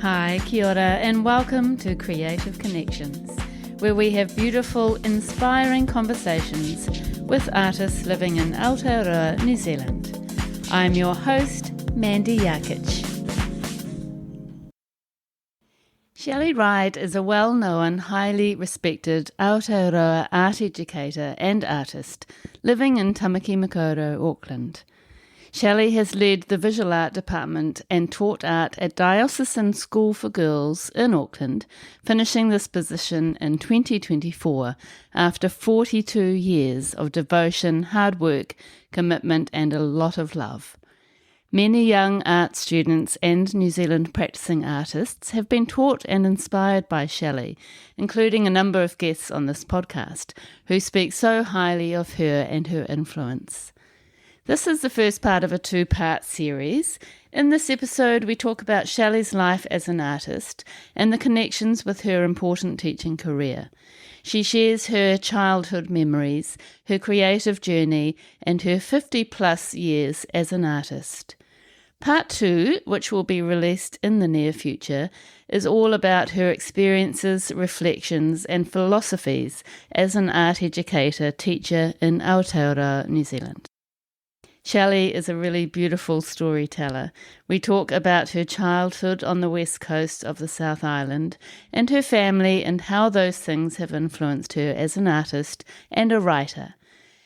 Hi, kia ora, and welcome to Creative Connections, where we have beautiful, inspiring conversations with artists living in Aotearoa, New Zealand. I'm your host, Mandy Jakich. Shelley Ryde is a well-known, highly respected Aotearoa art educator and artist living in Tāmaki Makaurau, Auckland. Shelley has led the visual art department and taught art at Diocesan School for Girls in Auckland, finishing this position in 2024 after 42 years of devotion, hard work, commitment and a lot of love. Many young art students and New Zealand practising artists have been taught and inspired by Shelley, including a number of guests on this podcast who speak so highly of her and her influence. This is the first part of a two-part series. In this episode, we talk about Shelley's life as an artist and the connections with her important teaching career. She shares her childhood memories, her creative journey, and her 50-plus years as an artist. Part 2, which will be released in the near future, is all about her experiences, reflections, and philosophies as an art educator, teacher in Aotearoa, New Zealand. Shelley is a really beautiful storyteller. We talk about her childhood on the west coast of the South Island and her family and how those things have influenced her as an artist and a writer.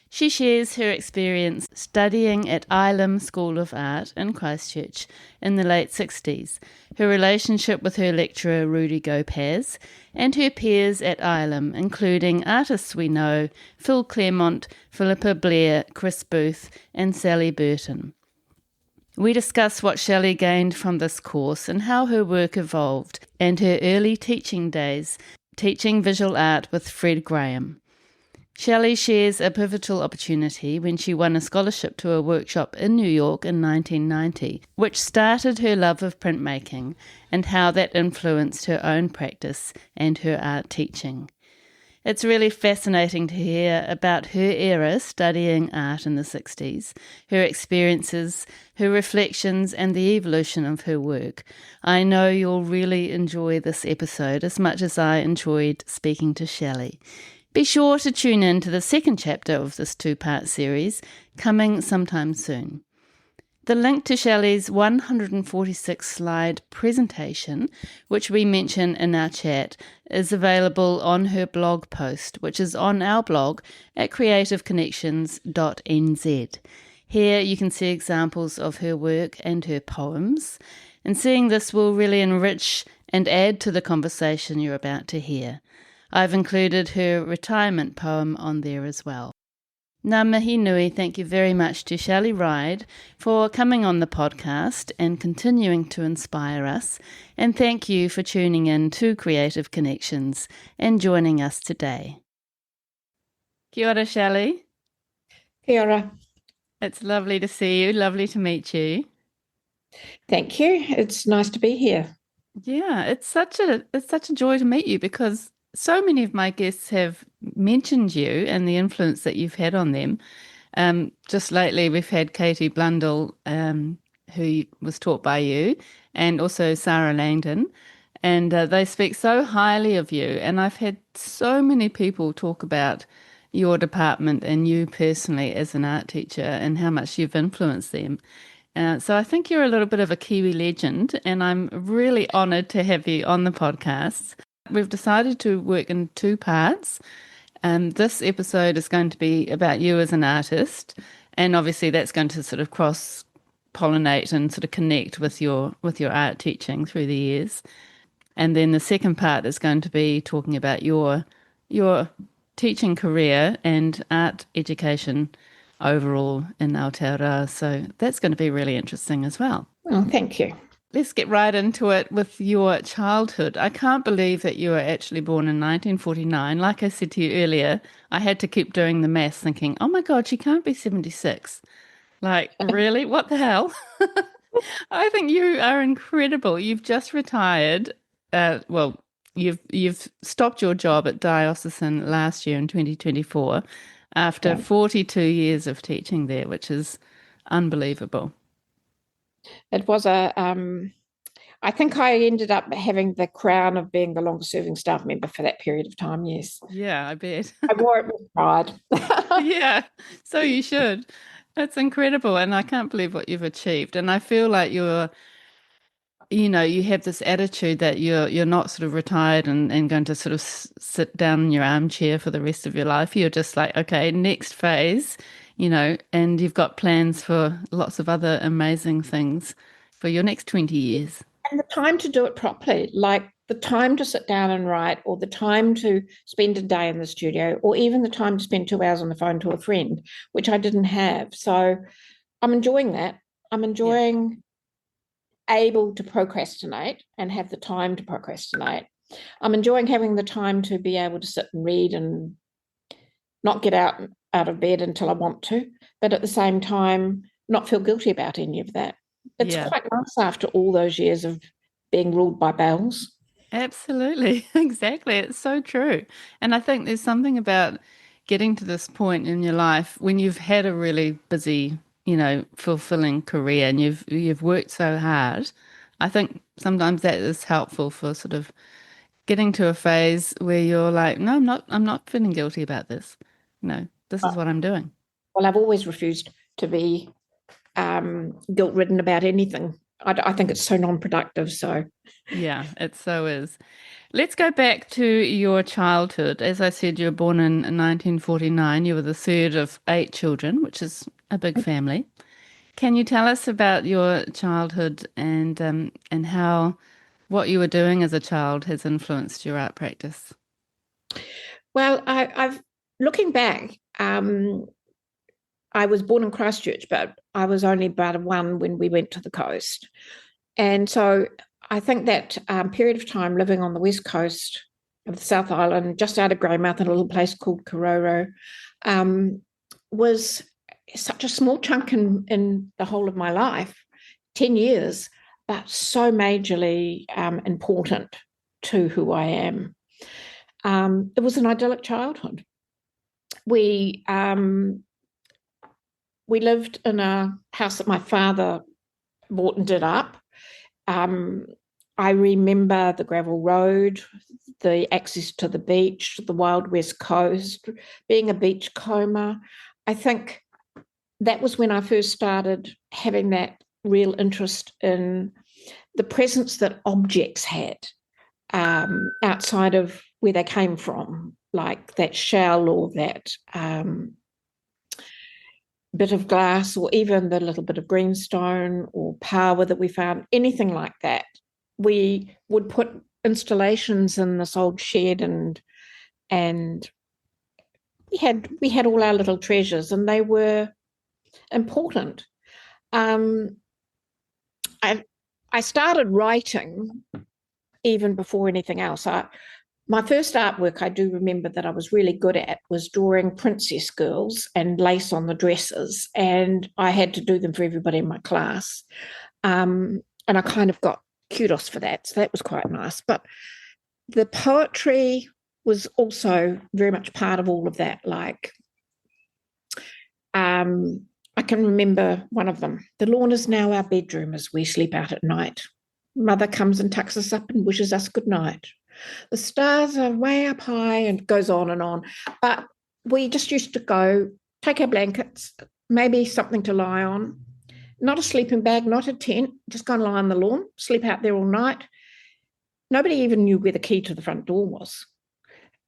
She shares her experience studying at Ilam School of Art in Christchurch in the late 60s, her relationship with her lecturer Rudy Gopaz, and her peers at Ilam, including artists we know, Phil Claremont, Philippa Blair, Chris Booth, and Sally Burton. We discuss what Shelley gained from this course and how her work evolved, and her early teaching days, teaching visual art with Fred Graham. Shelley shares a pivotal opportunity when she won a scholarship to a workshop in New York in 1990, which started her love of printmaking and how that influenced her own practice and her art teaching. It's really fascinating to hear about her era studying art in the 60s, her experiences, her reflections, and the evolution of her work. I know you'll really enjoy this episode as much as I enjoyed speaking to Shelley. Be sure to tune in to the second chapter of this two-part series, coming sometime soon. The link to Shelley's 146-slide presentation, which we mention in our chat, is available on her blog post, which is on our blog at creativeconnections.nz. Here you can see examples of her work and her poems, and seeing this will really enrich and add to the conversation you're about to hear. I've included her retirement poem on there as well. Ngā mihi nui, thank you very much to Shelley Ryde for coming on the podcast and continuing to inspire us. And thank you for tuning in to Creative Connections and joining us today. Kia ora, Shelley. Kia ora. It's lovely to see you, lovely to meet you. Thank you. It's nice to be here. Yeah, it's such a joy to meet you because so many of my guests have mentioned you and the influence that you've had on them. Just lately, we've had Katie Blundell, who was taught by you, and also Sarah Langdon, and they speak so highly of you. And I've had so many people talk about your department and you personally as an art teacher and how much you've influenced them. So I think you're a little bit of a Kiwi legend, and I'm really honoured to have you on the podcast. We've decided to work in two parts. This episode is going to be about you as an artist, and obviously that's going to sort of cross-pollinate and sort of connect with your art teaching through the years. And then the second part is going to be talking about your teaching career and art education overall in Aotearoa. So that's going to be really interesting as well. Oh, thank you. Let's get right into it with your childhood. I can't believe that you were actually born in 1949. Like I said to you earlier, I had to keep doing the maths thinking, oh my God, she can't be 76. Like, really? What the hell? I think you are incredible. You've just retired. You've stopped your job at Diocesan last year in 2024 after 42 years of teaching there, which is unbelievable. It was I think I ended up having the crown of being the longest serving staff member for that period of time, yes. Yeah, I bet. I wore it with pride. Yeah, so you should. That's incredible, and I can't believe what you've achieved. And I feel like you have this attitude that you're not sort of retired and going to sort of sit down in your armchair for the rest of your life. You're just like, okay, next phase, and you've got plans for lots of other amazing things for your next 20 years. And the time to do it properly, like the time to sit down and write, or the time to spend a day in the studio, or even the time to spend 2 hours on the phone to a friend, which I didn't have. So I'm enjoying that. I'm Yeah. enjoying able to procrastinate and have the time to procrastinate. I'm enjoying having the time to be able to sit and read and not get out of bed until I want to, but at the same time, not feel guilty about any of that. It's Yeah. quite nice after all those years of being ruled by bells. Absolutely. Exactly. It's so true. And I think there's something about getting to this point in your life when you've had a really busy, fulfilling career and you've worked so hard. I think sometimes that is helpful for sort of getting to a phase where you're like, no, I'm not feeling guilty about this. This is what I'm doing. Well, I've always refused to be guilt-ridden about anything. I think it's so non-productive. So Yeah, it so is. Let's go back to your childhood. As I said, you were born in 1949. You were the third of 8 children, which is a big family. Can you tell us about your childhood and how what you were doing as a child has influenced your art practice? well, I've looking back, I was born in Christchurch, but I was only about one when we went to the coast. And so I think that period of time living on the west coast of the South Island, just out of Greymouth in a little place called Kororo, was such a small chunk in the whole of my life, 10 years, but so majorly important to who I am. It was an idyllic childhood. We we lived in a house that my father bought and did up. Um, I remember the gravel road, the access to the beach, the wild west coast, being a beachcomber. I think that was when I first started having that real interest in the presence that objects had outside of where they came from, like that shell or that bit of glass, or even the little bit of greenstone or power that we found, anything like that. We would put installations in this old shed, and we had all our little treasures, and they were important. Um, I started writing even before anything else. My first artwork I do remember that I was really good at was drawing princess girls and lace on the dresses, and I had to do them for everybody in my class. And I kind of got kudos for that, so that was quite nice. But the poetry was also very much part of all of that. Like, I can remember one of them. The lawn is now our bedroom as we sleep out at night. Mother comes and tucks us up and wishes us good night. The stars are way up high, and goes on and on. But we just used to go, take our blankets, maybe something to lie on, not a sleeping bag, not a tent, just go and lie on the lawn, sleep out there all night. Nobody even knew where the key to the front door was.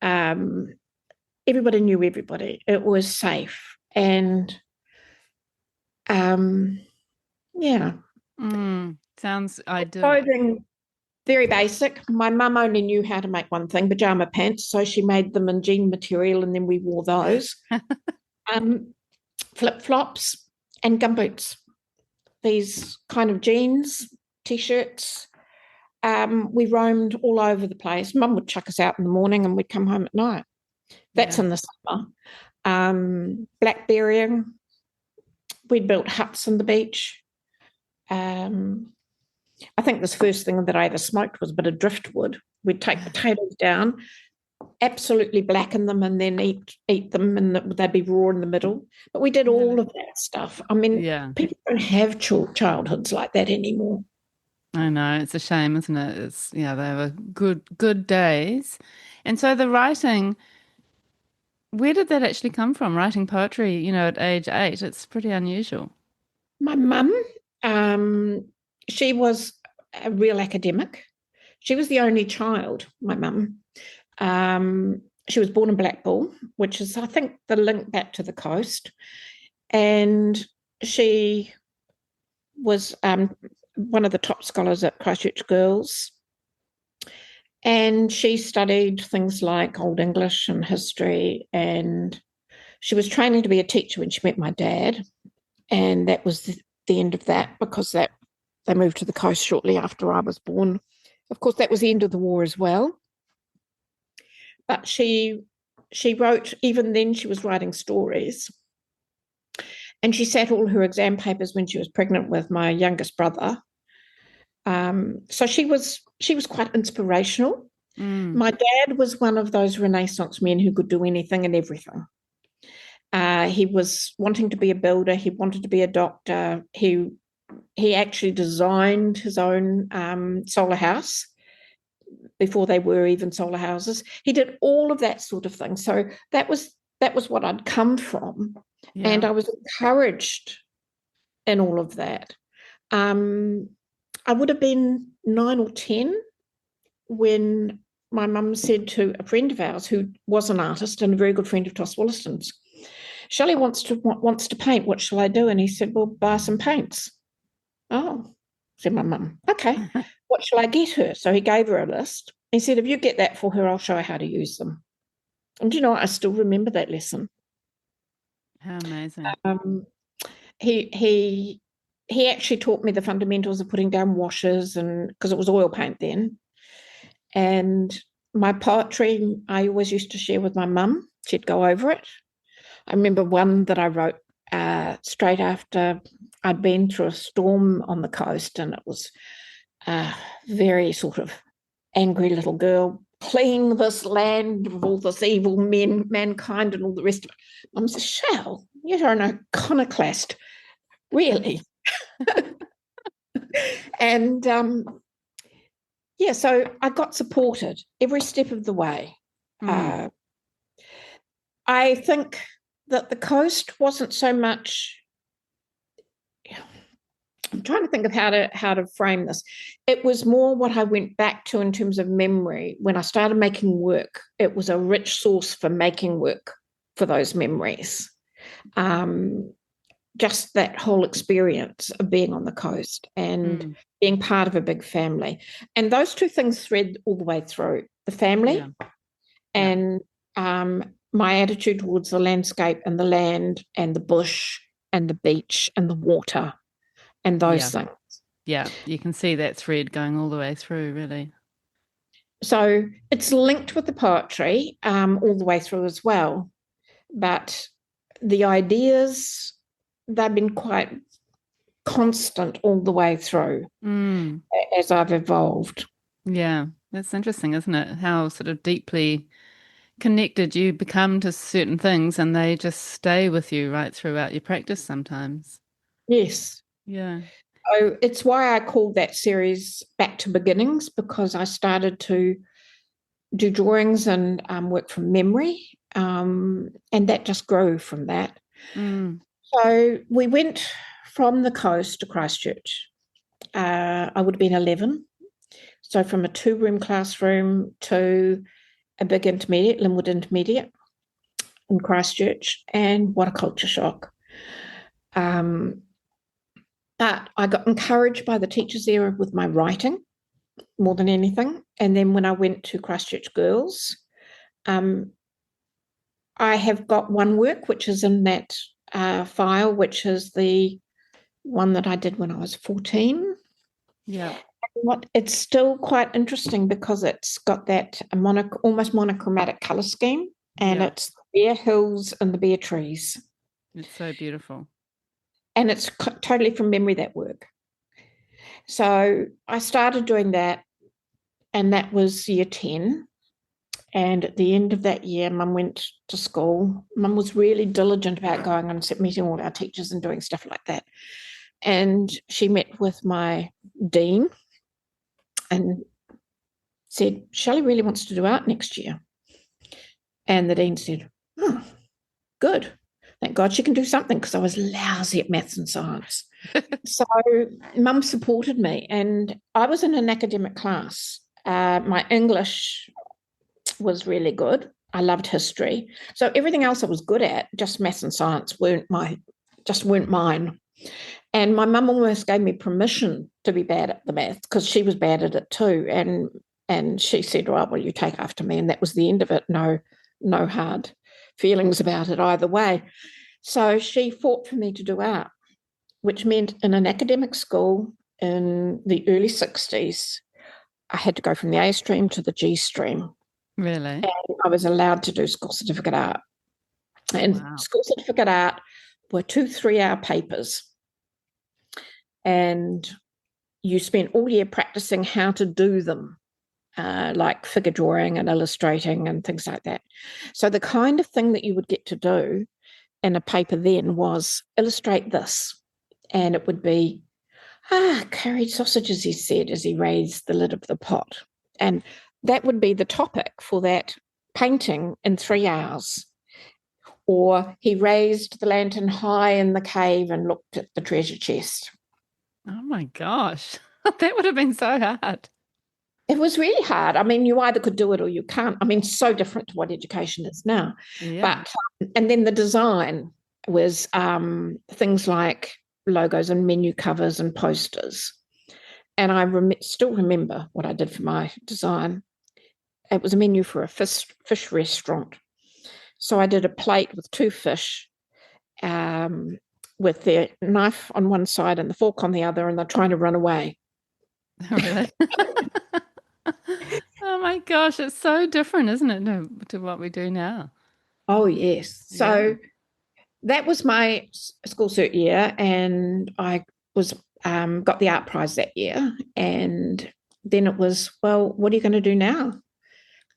Everybody knew everybody. It was safe. And yeah. Sounds idyllic. Clothing, very basic. My mum only knew how to make one thing, pajama pants, so she made them in jean material, and then we wore those. Flip-flops and gumboots. These kind of jeans, T-shirts. We roamed all over the place. Mum would chuck us out in the morning and we'd come home at night. That's in the summer. Blackberrying. We'd built huts on the beach. I think this first thing that I ever smoked was a bit of driftwood. We'd take potatoes down, absolutely blacken them, and then eat them, and they'd be raw in the middle. But we did all of that stuff. I mean, people don't have childhoods like that anymore. I know, it's a shame, isn't it? It's yeah, they were good days. And so the writing, where did that actually come from? Writing poetry, at age 8, it's pretty unusual. My mum, um, she was a real academic. She was the only child, my mum. She was born in Blackpool, which is, I think, the link back to the coast. And she was one of the top scholars at Christchurch Girls. And she studied things like Old English and history. And she was training to be a teacher when she met my dad. And that was the end of that, because they moved to the coast shortly after I was born. Of course, that was the end of the war as well. But she wrote, even then she was writing stories. And she sat all her exam papers when she was pregnant with my youngest brother. So she was quite inspirational. My dad was one of those Renaissance men who could do anything and everything. He was wanting to be a builder. He wanted to be a doctor. He actually designed his own solar house before they were even solar houses. He did all of that sort of thing. So that was what I'd come from. Yeah. And I was encouraged in all of that. I would have been 9 or 10 when my mum said to a friend of ours who was an artist and a very good friend of Toss Wollaston's, Shelley wants to paint. What shall I do? And he said, well, buy some paints. Oh, said my mum. Okay, what shall I get her? So he gave her a list. He said, if you get that for her, I'll show her how to use them. And I still remember that lesson. How amazing. He actually taught me the fundamentals of putting down washes, and because it was oil paint then. And my poetry, I always used to share with my mum. She'd go over it. I remember one that I wrote straight after I'd been through a storm on the coast, and it was a very sort of angry little girl, clean this land of all this evil mankind and all the rest of it. Mum says, Shell, you're an iconoclast, really. And so I got supported every step of the way. I think that the coast wasn't so much. I'm trying to think of how to frame this. It was more what I went back to in terms of memory. When I started making work, it was a rich source for making work for those memories. Just that whole experience of being on the coast and being part of a big family. And those two things thread all the way through, the family and my attitude towards the landscape and the land and the bush and the beach and the water and those things. Yeah, you can see that thread going all the way through, really. So it's linked with the poetry all the way through as well. But the ideas, they've been quite constant all the way through as I've evolved. Yeah, that's interesting, isn't it? How sort of deeply connected you become to certain things, and they just stay with you right throughout your practice sometimes. Yes. Yeah. So it's why I called that series Back to Beginnings, because I started to do drawings and work from memory, and that just grew from that. So we went from the coast to Christchurch. I would have been 11. So from a 2-room classroom to a big intermediate, Linwood Intermediate in Christchurch, and what a culture shock. But I got encouraged by the teachers there with my writing more than anything. And then when I went to Christchurch Girls, I have got one work which is in that file, which is the one that I did when I was 14. Yeah. It's still quite interesting because it's got that almost monochromatic colour scheme, and it's the bare hills and the bare trees. It's so beautiful. And it's totally from memory, that work. So I started doing that, and that was year 10. And at the end of that year, Mum went to school. Mum was really diligent about going and meeting all our teachers and doing stuff like that. And she met with my dean, and said, Shelley really wants to do art next year. And the dean said, oh, good. Thank God she can do something, because I was lousy at maths and science. So Mum supported me, and I was in an academic class. My English was really good. I loved history. So everything else I was good at, just maths and science weren't mine. And my mum almost gave me permission to be bad at the maths, because she was bad at it too. And she said, right, well, you take after me. And that was the end of it. No hard feelings about it either way. So she fought for me to do art, which meant in an academic school in the early 60s, I had to go from the A stream to the G stream. Really? And I was allowed to do school certificate art. And Wow. school certificate art were 2 3-hour papers. And you spent all year practicing how to do them, like figure drawing and illustrating and things like that. So the kind of thing that you would get to do in a paper then was illustrate this. And it would be, curried sausages, he said, as he raised the lid of the pot. And that would be the topic for that painting in 3 hours. Or he raised the lantern high in the cave and looked at the treasure chest. Oh my gosh. That would have been so hard. It was really hard. I mean, you either could do it or you can't. I mean, so different to what education is now. Yeah. But and then the design was things like logos and menu covers and posters. And I still remember what I did for my design. It was a menu for a fish restaurant. So I did a plate with 2 fish, with their knife on one side and the fork on the other, and they're trying to run away. Really? Oh my gosh, it's so different, isn't it, to what we do now? Oh, yes. So that was my school cert year, and I was got the art prize that year. And then it was, well, what are you going to do now?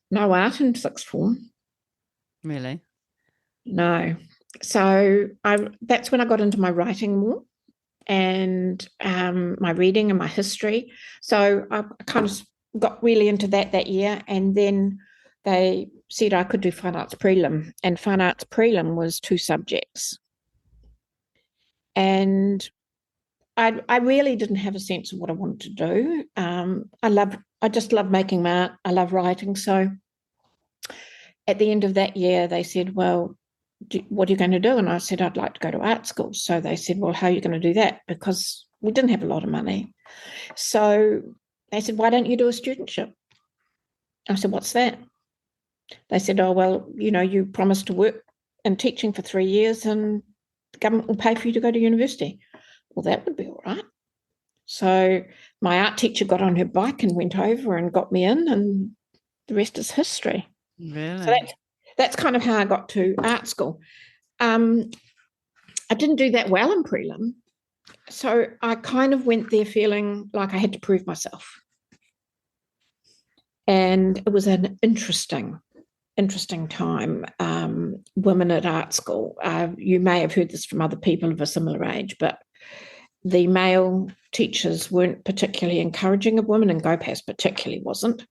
No art in sixth form. Really? No. So that's when I got into my writing more, and my reading and my history. So I kind of got really into that year. And then they said I could do fine arts prelim, and fine arts prelim was 2 subjects. And I really didn't have a sense of what I wanted to do. I just love making art. I love writing. So at the end of that year, they said, well, what are you going to do? And I said, I'd like to go to art school. So they said, well, how are you going to do that? Because we didn't have a lot of money. So they said, why don't you do a studentship? I said, what's that? They said, oh, well, you promised to work in teaching for 3 years and the government will pay for you to go to university. Well, that would be all right. So my art teacher got on her bike and went over and got me in, and the rest is history. Really? So that's kind of how I got to art school. I didn't do that well in prelim, so I kind of went there feeling like I had to prove myself. And it was an interesting time. Women at art school, you may have heard this from other people of a similar age, but the male teachers weren't particularly encouraging of women, and Gopaz particularly wasn't.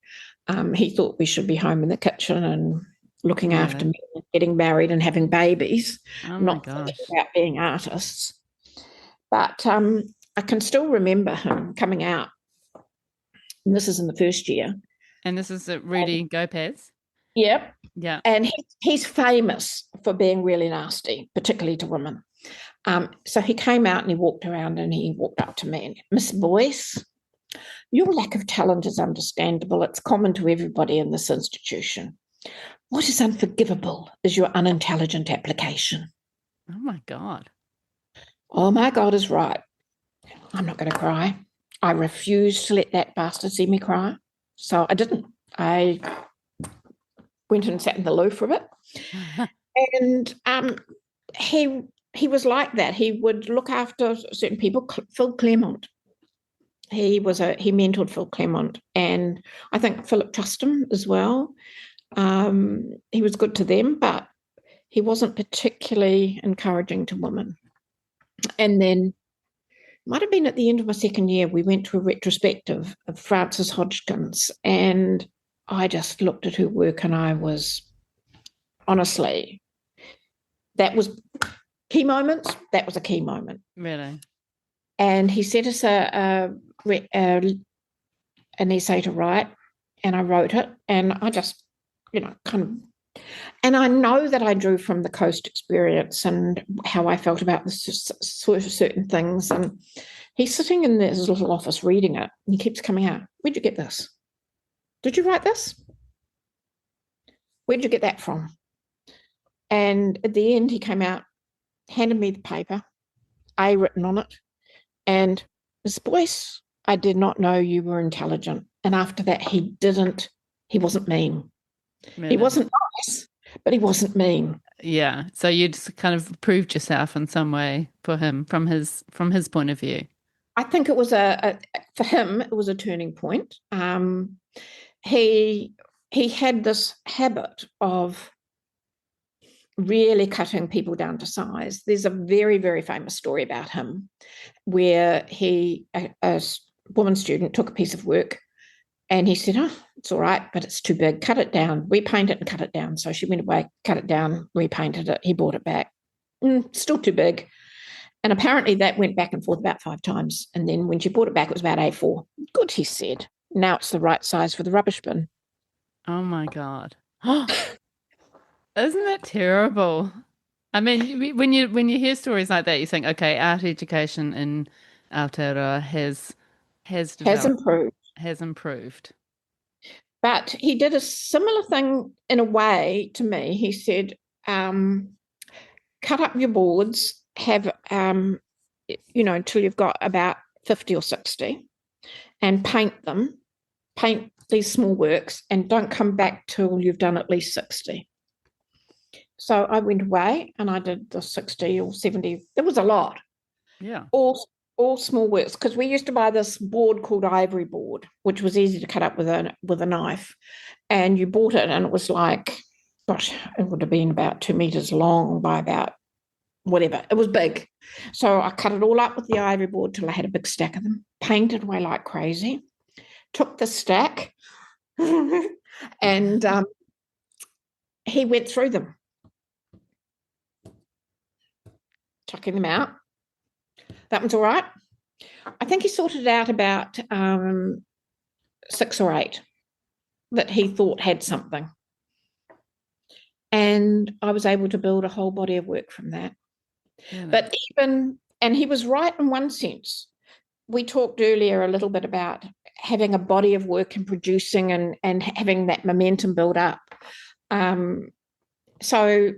He thought we should be home in the kitchen and looking after me, getting married and having babies, not thinking about being artists. But I can still remember him coming out, and this is in the first year. And this is Rudy Gopaz? Yep. Yeah. And he's famous for being really nasty, particularly to women. So he came out and he walked around and he walked up to me and, Miss Boyce, your lack of talent is understandable. It's common to everybody in this institution. What is unforgivable is your unintelligent application. Oh, my God. Oh, my God is right. I'm not going to cry. I refused to let that bastard see me cry. So I didn't. I went and sat in the loo for a bit. And he was like that. He would look after certain people. Phil Claremont. He mentored Phil Claremont, and I think Philip Trustham as well. He was good to them, but he wasn't particularly encouraging to women. And then might have been at the end of my second year, we went to a retrospective of Frances Hodgkin's, and I just looked at her work and I was, honestly, that was key moments. That was a key moment. Really? And he sent us an essay to write, and I wrote it, and I just, kind of, and I know that I drew from the coast experience and how I felt about sort of certain things. And he's sitting in his little office reading it, and he keeps coming out. Where'd you get this? Did you write this? Where'd you get that from? And at the end, he came out, handed me the paper, A written on it, and Miss Boyce, I did not know you were intelligent. And after that, he wasn't mean. Really? He wasn't nice, but he wasn't mean. Yeah. So you just kind of proved yourself in some way for him from his point of view. I think it was for him, it was a turning point. He had this habit of really cutting people down to size. There's a very, very famous story about him where a woman student took a piece of work and he said, oh, it's all right, but it's too big. Cut it down, repaint it and cut it down. So she went away, cut it down, repainted it. He brought it back. Still too big. And apparently that went back and forth about 5 times. And then when she brought it back, it was about A4. Good, he said. Now it's the right size for the rubbish bin. Oh, my God. Isn't that terrible? I mean, when you hear stories like that, you think, okay, art education in Aotearoa has improved. But he did a similar thing in a way to me. He said, cut up your boards, have, until you've got about 50 or 60, and paint these small works, and don't come back till you've done at least 60. So I went away and I did the 60 or 70. There was a lot. Yeah. All small works, because we used to buy this board called ivory board, which was easy to cut up with a knife. And you bought it and it was like, gosh, it would have been about 2 meters long by about whatever. It was big. So I cut it all up with the ivory board till I had a big stack of them, painted away like crazy, took the stack and he went through them, chucking them out. That one's all right. I think he sorted out about 6 or 8 that he thought had something. And I was able to build a whole body of work from that. Yeah, but and he was right in one sense. We talked earlier a little bit about having a body of work and producing and having that momentum build up. So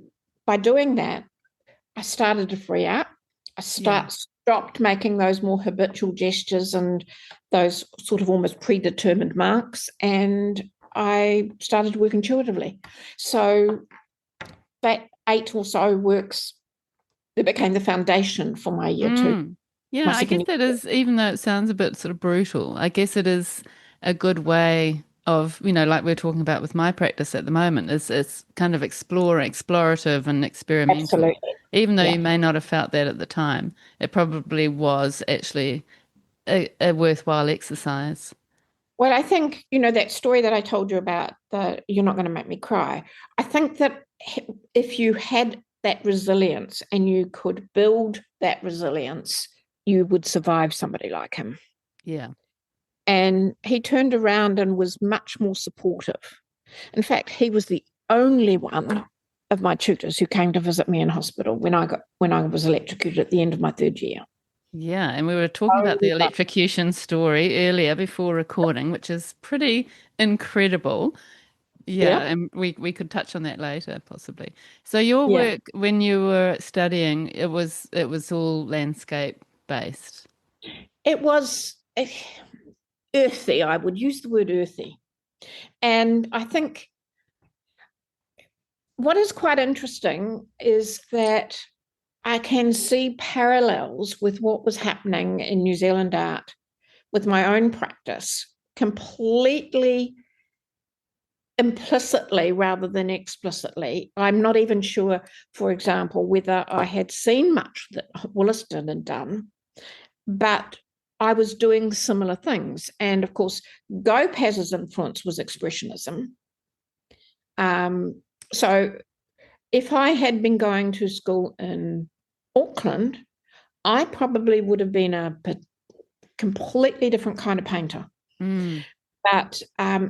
by doing that, I started to free up. I stopped making those more habitual gestures and those sort of almost predetermined marks, and I started to work intuitively. So that 8 or so works, that became the foundation for my year 2. Yeah, I guess that is, even though it sounds a bit sort of brutal, I guess it is a good way of, like we're talking about with my practice at the moment, it's kind of explorative and experimental. Absolutely. Even though you may not have felt that at the time, it probably was actually a worthwhile exercise. Well, I think, that story that I told you about, you're not going to make me cry. I think that if you had that resilience and you could build that resilience, you would survive somebody like him. Yeah. And he turned around and was much more supportive. In fact, he was the only one of my tutors who came to visit me in hospital when I was electrocuted at the end of my 3rd year. Yeah, and we were talking about the electrocution story earlier before recording, which is pretty incredible. Yeah, and we could touch on that later, possibly. So your work when you were studying, it was all landscape based. It was earthy. I would use the word earthy. And I think what is quite interesting is that I can see parallels with what was happening in New Zealand art with my own practice, completely implicitly rather than explicitly. I'm not even sure, for example, whether I had seen much that Williston had done, but I was doing similar things. And of course, Gopaz's influence was expressionism. So if I had been going to school in Auckland, I probably would have been a completely different kind of painter. Mm. But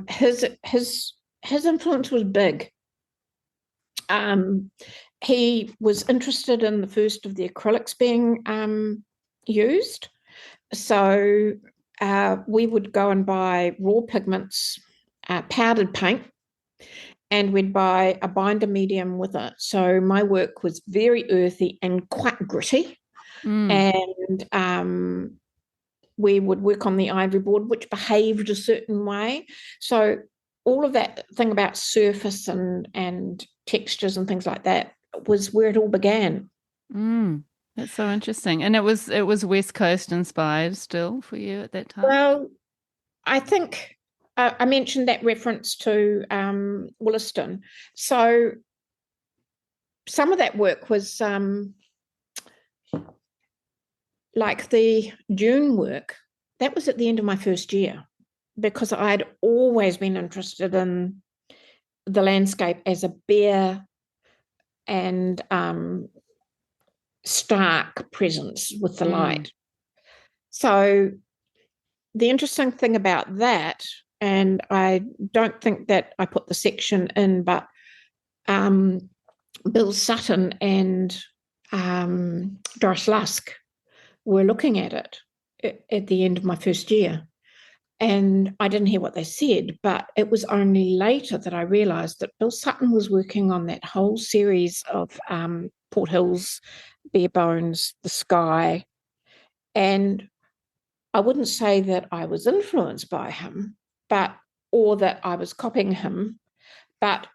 his influence was big. He was interested in the first of the acrylics being used. So we would go and buy raw pigments, powdered paint, and we'd buy a binder medium with it. So my work was very earthy and quite gritty. And we would work on the ivory board, which behaved a certain way. So all of that thing about surface and textures and things like that was where it all began. That's so interesting. And it was West Coast inspired still for you at that time? Well, I think I mentioned that reference to Wollaston. So some of that work was like the June work. That was at the end of my first year, because I'd always been interested in the landscape as a bare and stark presence with the light. So the interesting thing about that, and I don't think that I put the section in, but Bill Sutton and Doris Lusk were looking at it at the end of my first year. And I didn't hear what they said, but it was only later that I realised that Bill Sutton was working on that whole series of Port Hills, Bare Bones, The Sky. And I wouldn't say that I was influenced by him, or that I was copying him, but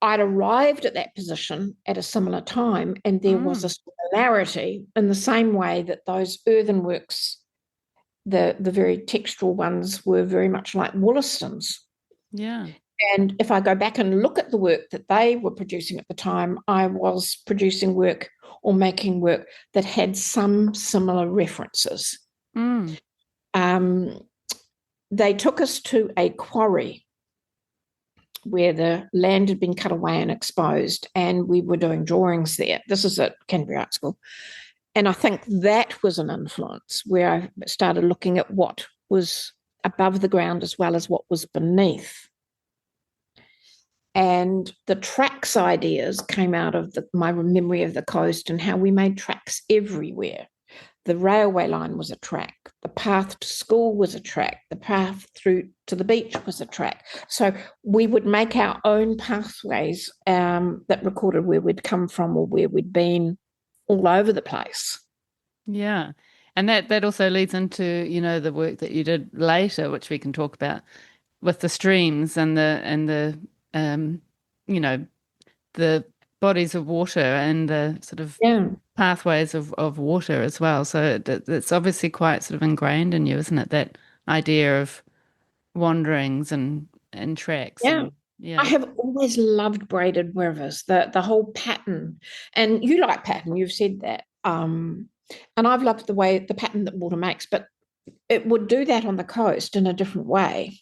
I'd arrived at that position at a similar time, and there was a similarity in the same way that those earthenworks, the very textural ones, were very much like Wollaston's. Yeah. And if I go back and look at the work that they were producing at the time, I was producing work or making work that had some similar references. They took us to a quarry where the land had been cut away and exposed, and we were doing drawings there. This is at Canterbury Art School. And I think that was an influence, where I started looking at what was above the ground as well as what was beneath. And the tracks ideas came out of my memory of the coast and how we made tracks everywhere. The railway line was a track. The path to school was a track. The path through to the beach was a track. So we would make our own pathways that recorded where we'd come from or where we'd been, all over the place. Yeah. And that also leads into, the work that you did later, which we can talk about, with the streams and the the bodies of water and the sort of pathways of water as well. So it's obviously quite sort of ingrained in you, isn't it? That idea of wanderings and tracks. Yeah. I have always loved braided rivers, the whole pattern. And you like pattern, you've said that. And I've loved the pattern that water makes, but it would do that on the coast in a different way.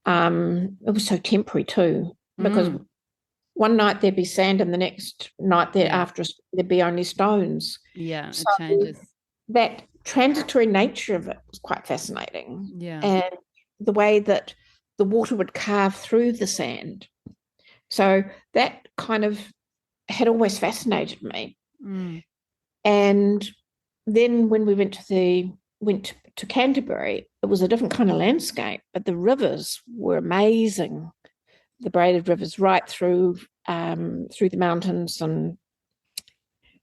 It was so temporary too, because one night there'd be sand and the next night thereafter there'd be only stones. Yeah, so it changes. That transitory nature of it was quite fascinating. Yeah. And the way that the water would carve through the sand. So that kind of had always fascinated me. And then when we went to Canterbury, it was a different kind of landscape, but the rivers were amazing. The braided rivers right through the mountains, and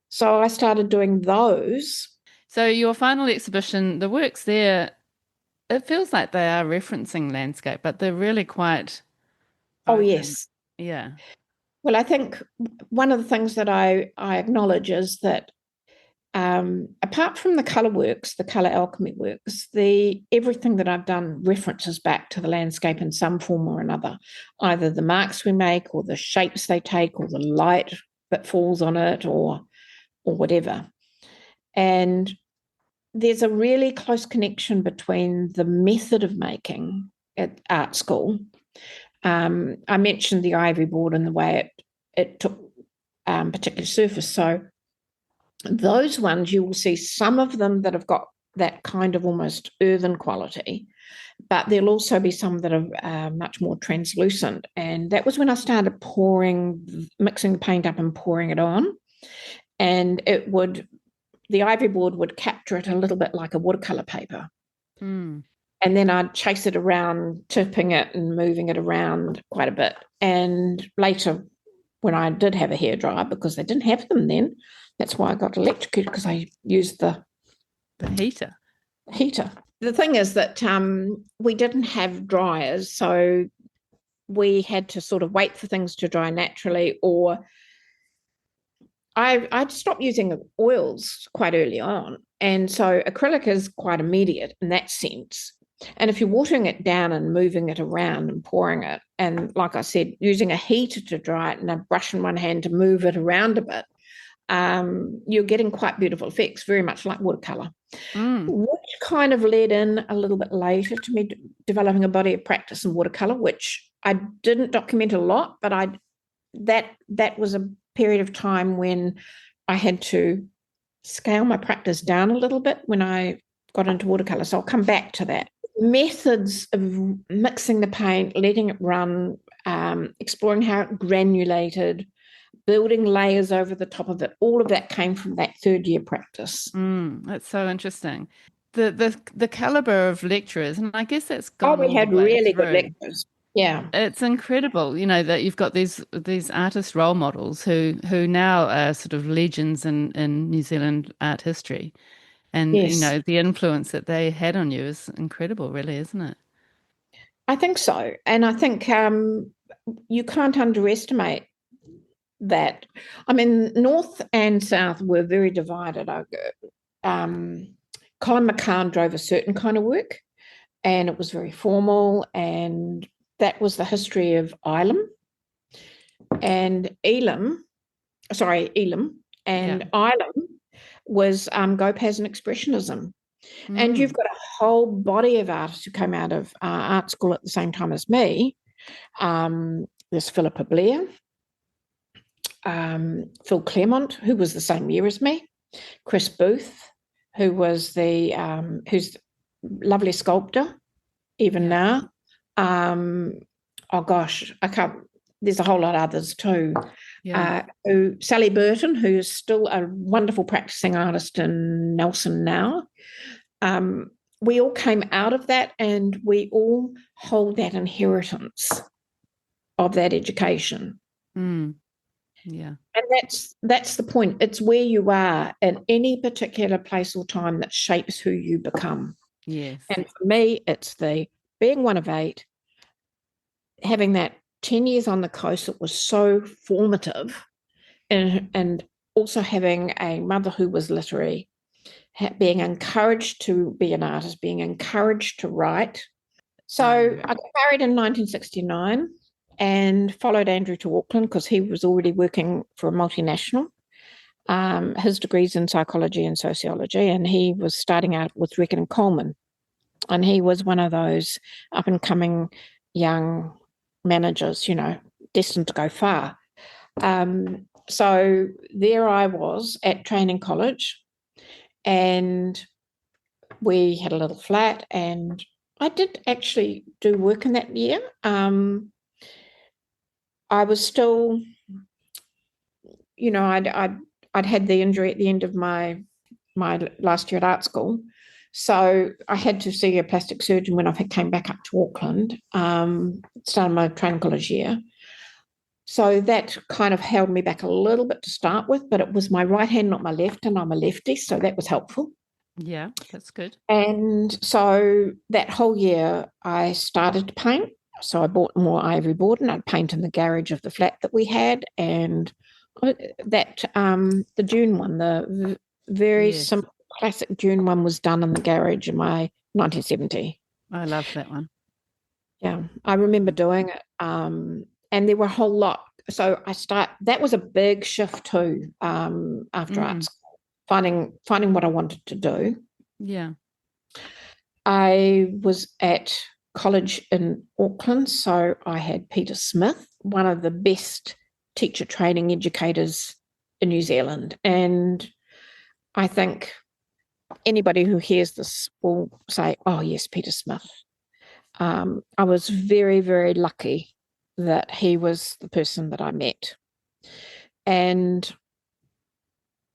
so I started doing those. So your final exhibition, the works there, it feels like they are referencing landscape, but they're really quite open. Oh yes, yeah. Well, I think one of the things that I acknowledge is that apart from the colour works, the colour alchemy works, everything that I've done references back to the landscape in some form or another, either the marks we make or the shapes they take or the light that falls on it or whatever. And there's a really close connection between the method of making at art school. I mentioned the ivory board and the way it took particular surface. So those ones, you will see some of them that have got that kind of almost earthen quality, but there'll also be some that are much more translucent. And that was when I started mixing the paint up and pouring it on. And the ivory board would capture it a little bit like a watercolor paper. Mm. And then I'd chase it around, tipping it and moving it around quite a bit. And later, when I did have a hairdryer, because they didn't have them then, that's why I got electrocuted, because I used the heater. The thing is that we didn't have dryers, so we had to sort of wait for things to dry naturally, or I'd stopped using oils quite early on. And so acrylic is quite immediate in that sense. And if you're watering it down and moving it around and pouring it, and like I said, using a heater to dry it and a brush in one hand to move it around a bit, you're getting quite beautiful effects, very much like watercolor, which kind of led in a little bit later to me developing a body of practice in watercolor, which I didn't document a lot, but that was a period of time when I had to scale my practice down a little bit when I got into watercolor. So I'll come back to that. Methods of mixing the paint, letting it run, exploring how it granulated, building layers over the top of it, all of that came from that third year practice. That's so interesting. The caliber of lecturers, and I guess that's gone we all had the way really through. good lecturers. Yeah, it's incredible, that you've got these artist role models who now are sort of legends in New Zealand art history, and yes. The influence that they had on you is incredible, really, isn't it? I think so, and I think you can't underestimate that. I mean, North and South were very divided. Colin McCann drove a certain kind of work, and it was very formal, and that was the history of Elam and Elam, and Elam was Gopaz and Expressionism. And you've got a whole body of artists who came out of art school at the same time as me. There's Philippa Blair, Phil Claremont, who was the same year as me, Chris Booth, who was who's lovely sculptor, even now. Oh gosh, I can't. There's a whole lot of others too. Sally Burton, who's still a wonderful practicing artist in Nelson now. We all came out of that, and we all hold that inheritance of that education. Yeah. And that's the point. It's where you are in any particular place or time that shapes who you become. Yes. And for me, it's the being one of 8, having that 10 years on the coast that was so formative, and also having a mother who was literary, being encouraged to be an artist, being encouraged to write. So I got married in 1969 and followed Andrew to Auckland because he was already working for a multinational. His degree's in psychology and sociology, and he was starting out with Reckitt and Coleman. And he was one of those up-and-coming young managers, destined to go far. So there I was at training college, and we had a little flat, and I did actually do work in that year. I was still, I'd had the injury at the end of my last year at art school. So I had to see a plastic surgeon when I came back up to Auckland, started my training college year. So that kind of held me back a little bit to start with, but it was my right hand, not my left, and I'm a lefty, so that was helpful. Yeah, that's good. And so that whole year I started to paint. So I bought more ivory board and I'd paint in the garage of the flat that we had. And that the June one, the very simple classic June one, was done in the garage in my 1970. I love that one. Yeah, I remember doing it. And there were a whole lot. So that was a big shift too, after art school, finding what I wanted to do. Yeah. I was at college in Auckland, so I had Peter Smith, one of the best teacher training educators in New Zealand. And I think anybody who hears this will say, oh, yes, Peter Smith. I was very, very lucky that he was the person that I met. And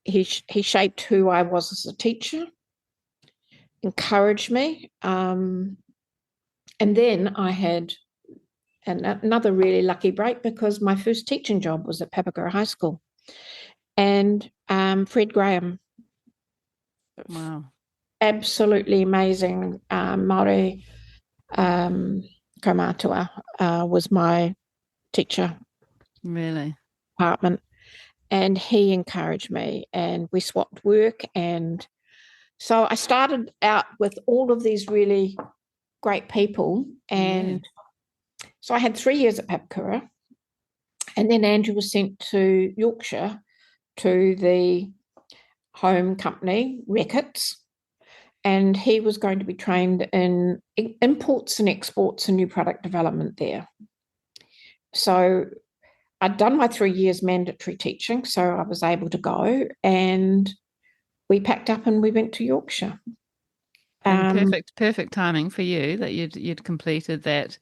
he shaped who I was as a teacher, encouraged me. And then I had another really lucky break because my first teaching job was at Papakura High School. And Fred Graham, Wow. absolutely amazing Māori kaumātua, was my teacher Really? department. And he encouraged me and we swapped work. And so I started out with all of these really great people. And so I had 3 years at Papakura. And then Andrew was sent to Yorkshire to the home company, Reckitt's, and he was going to be trained in imports and exports and new product development there. So I'd done my 3 years mandatory teaching, so I was able to go, and we packed up and we went to Yorkshire. And perfect timing for you that you'd completed that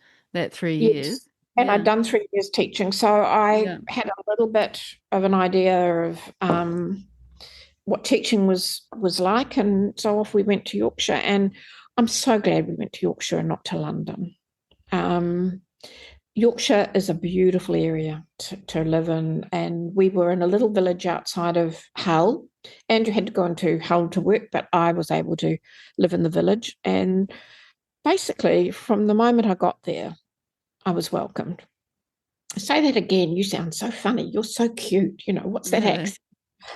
3 years. Yes, and Yeah. I'd done 3 years teaching, so I had a little bit of an idea of what teaching was like, and so off we went to Yorkshire. And I'm so glad we went to Yorkshire and not to London. Yorkshire is a beautiful area to live in, and we were in a little village outside of Hull. Andrew had to go into Hull to work, but I was able to live in the village. And basically, from the moment I got there, I was welcomed. I say that again, you sound so funny. You're so cute. You know, what's that accent?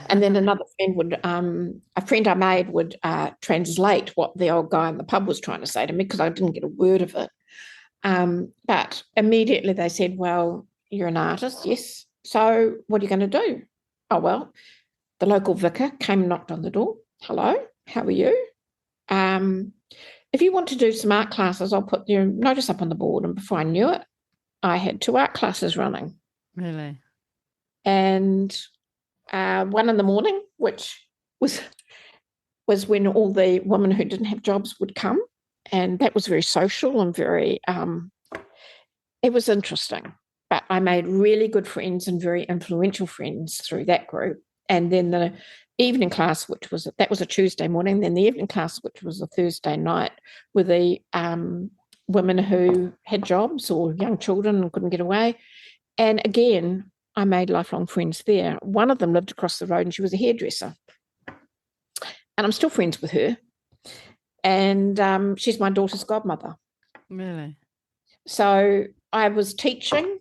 And then another friend would, a friend I made would translate what the old guy in the pub was trying to say to me because I didn't get a word of it. But immediately they said, well, you're an artist, yes. So what are you going to do? Oh, well, the local vicar came and knocked on the door. Hello, how are you? If you want to do some art classes, I'll put your notice up on the board. And before I knew it, I had 2 art classes running. Really? And 1 in the morning, which was when all the women who didn't have jobs would come. And that was very social and very, it was interesting. But I made really good friends and very influential friends through that group. And then the evening class, that was a Tuesday morning, then the evening class, which was a Thursday night, were the women who had jobs or young children and couldn't get away. And again, I made lifelong friends there. One of them lived across the road and she was a hairdresser. And I'm still friends with her. And she's my daughter's godmother. Really? So I was teaching.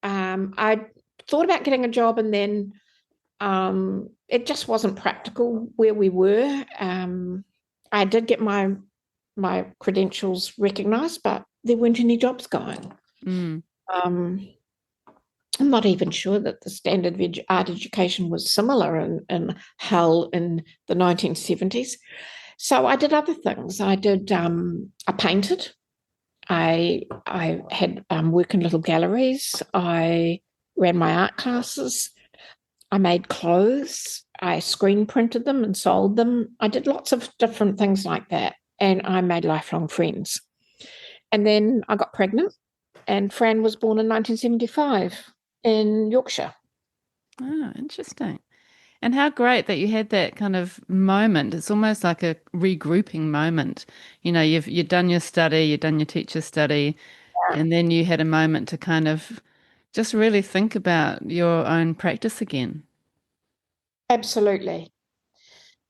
I thought about getting a job, and then it just wasn't practical where we were. I did get my credentials recognised, but there weren't any jobs going. I'm not even sure that the standard of art education was similar in Hull in the 1970s. So I did other things. I painted. I had work in little galleries. I ran my art classes. I made clothes. I screen printed them and sold them. I did lots of different things like that, and I made lifelong friends. And then I got pregnant, and Fran was born in 1975 in Yorkshire. Oh, interesting. And how great that you had that kind of moment. It's almost like a regrouping moment. You know, you've done your study, you've done your teacher study, and then you had a moment to kind of just really think about your own practice again. Absolutely.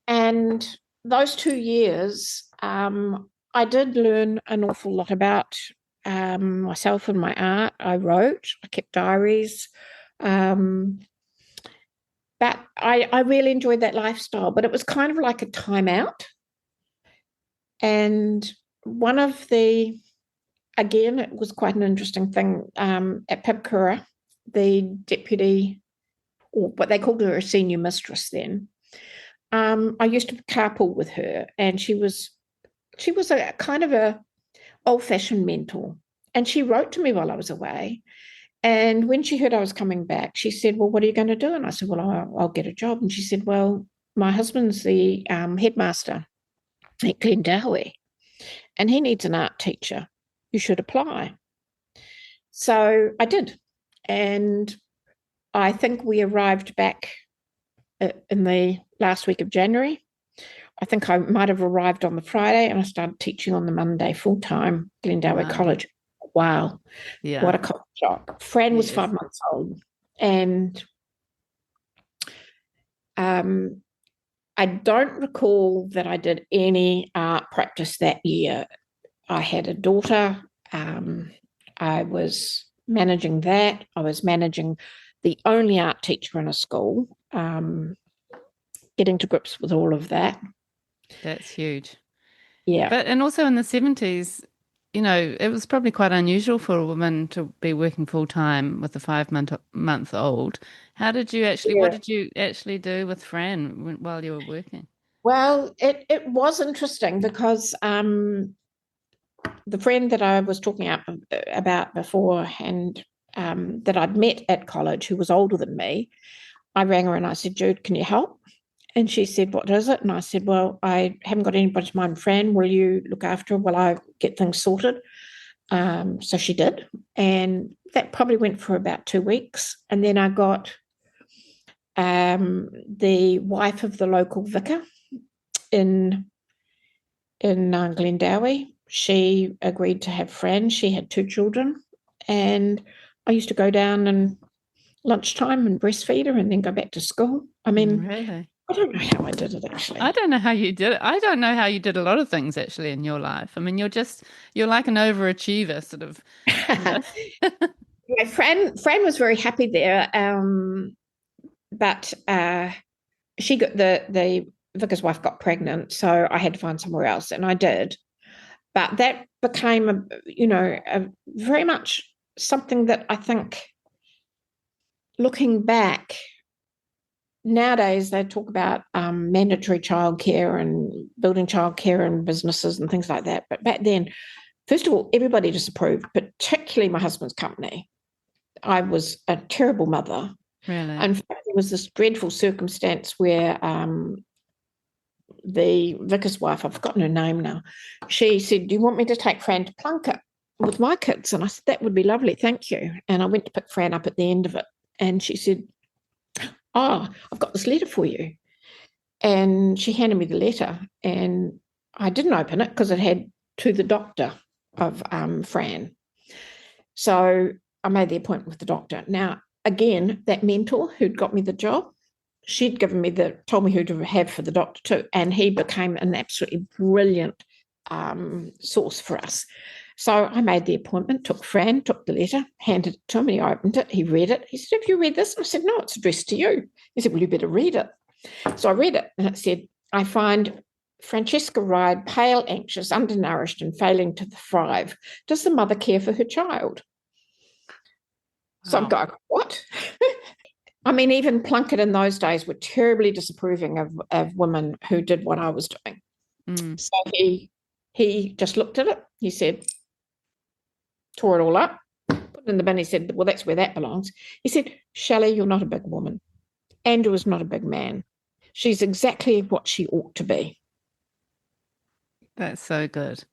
And those 2 years, I did learn an awful lot about myself and my art. I wrote, I kept diaries. But I really enjoyed that lifestyle, but it was kind of like a timeout. And again, it was quite an interesting thing. At Papakura, the deputy, or what they called her a senior mistress then, I used to carpool with her, and she was a kind of a old-fashioned mentor. And she wrote to me while I was away. And when she heard I was coming back, she said, well, what are you going to do? And I said, well, I'll get a job. And she said, well, my husband's the headmaster at Glendowie, and he needs an art teacher. You should apply. So I did. And I think we arrived back in the last week of January. I think I might have arrived on the Friday, and I started teaching on the Monday full-time, Glendowie College. Wow. Yeah. What a culture shock. Fran was 5 months old. And I don't recall that I did any art practice that year. I had a daughter. I was managing that. I was managing the only art teacher in a school, getting to grips with all of that. That's huge. Yeah. And also in the 70s, it was probably quite unusual for a woman to be working full time with a 5-month old. What did you actually do with Fran while you were working? Well, it was interesting because the friend that I was talking about before, and that I'd met at college, who was older than me, I rang her and I said, Jude, can you help? And she said, what is it? And I said, well, I haven't got anybody to mind Fran. Will you look after her while I get things sorted? So she did. And that probably went for about 2 weeks. And then I got the wife of the local vicar in Glendowie. She agreed to have Fran. She had 2 children. And I used to go down and lunchtime and breastfeed her and then go back to school. I mean, really? I don't know how I did it, actually. I don't know how you did it. I don't know how you did a lot of things actually in your life. I mean, you're like an overachiever, sort of. Yeah, Fran was very happy there, but she got the vicar's wife got pregnant, so I had to find somewhere else, and I did. But that became a very much something that I think, looking back, nowadays they talk about mandatory childcare and building childcare and businesses and things like that. But back then, first of all, everybody disapproved, particularly my husband's company. I was a terrible mother. Really? In fact, there was this dreadful circumstance where the vicar's wife, I've forgotten her name now, she said, do you want me to take Fran to Plunket with my kids? And I said, that would be lovely, thank you. And I went to pick Fran up at the end of it. And she said, oh, I've got this letter for you. And she handed me the letter, and I didn't open it because it had to the doctor of Fran. So I made the appointment with the doctor. Now, again, that mentor who'd got me the job, she'd told me who to have for the doctor too. And he became an absolutely brilliant source for us. So I made the appointment, took Fran, took the letter, handed it to him. He opened it, he read it. He said, have you read this? And I said, no, it's addressed to you. He said, well, you better read it. So I read it, and it said, I find Francesca Ryde pale, anxious, undernourished, and failing to thrive. Does the mother care for her child? So I'm going, what? I mean, even Plunket in those days were terribly disapproving of women who did what I was doing. Mm. So he just looked at it. He said, tore it all up, put it in the bin. He said, well, that's where that belongs. He said, Shelley, you're not a big woman. Andrew is not a big man. She's exactly what she ought to be. That's so good.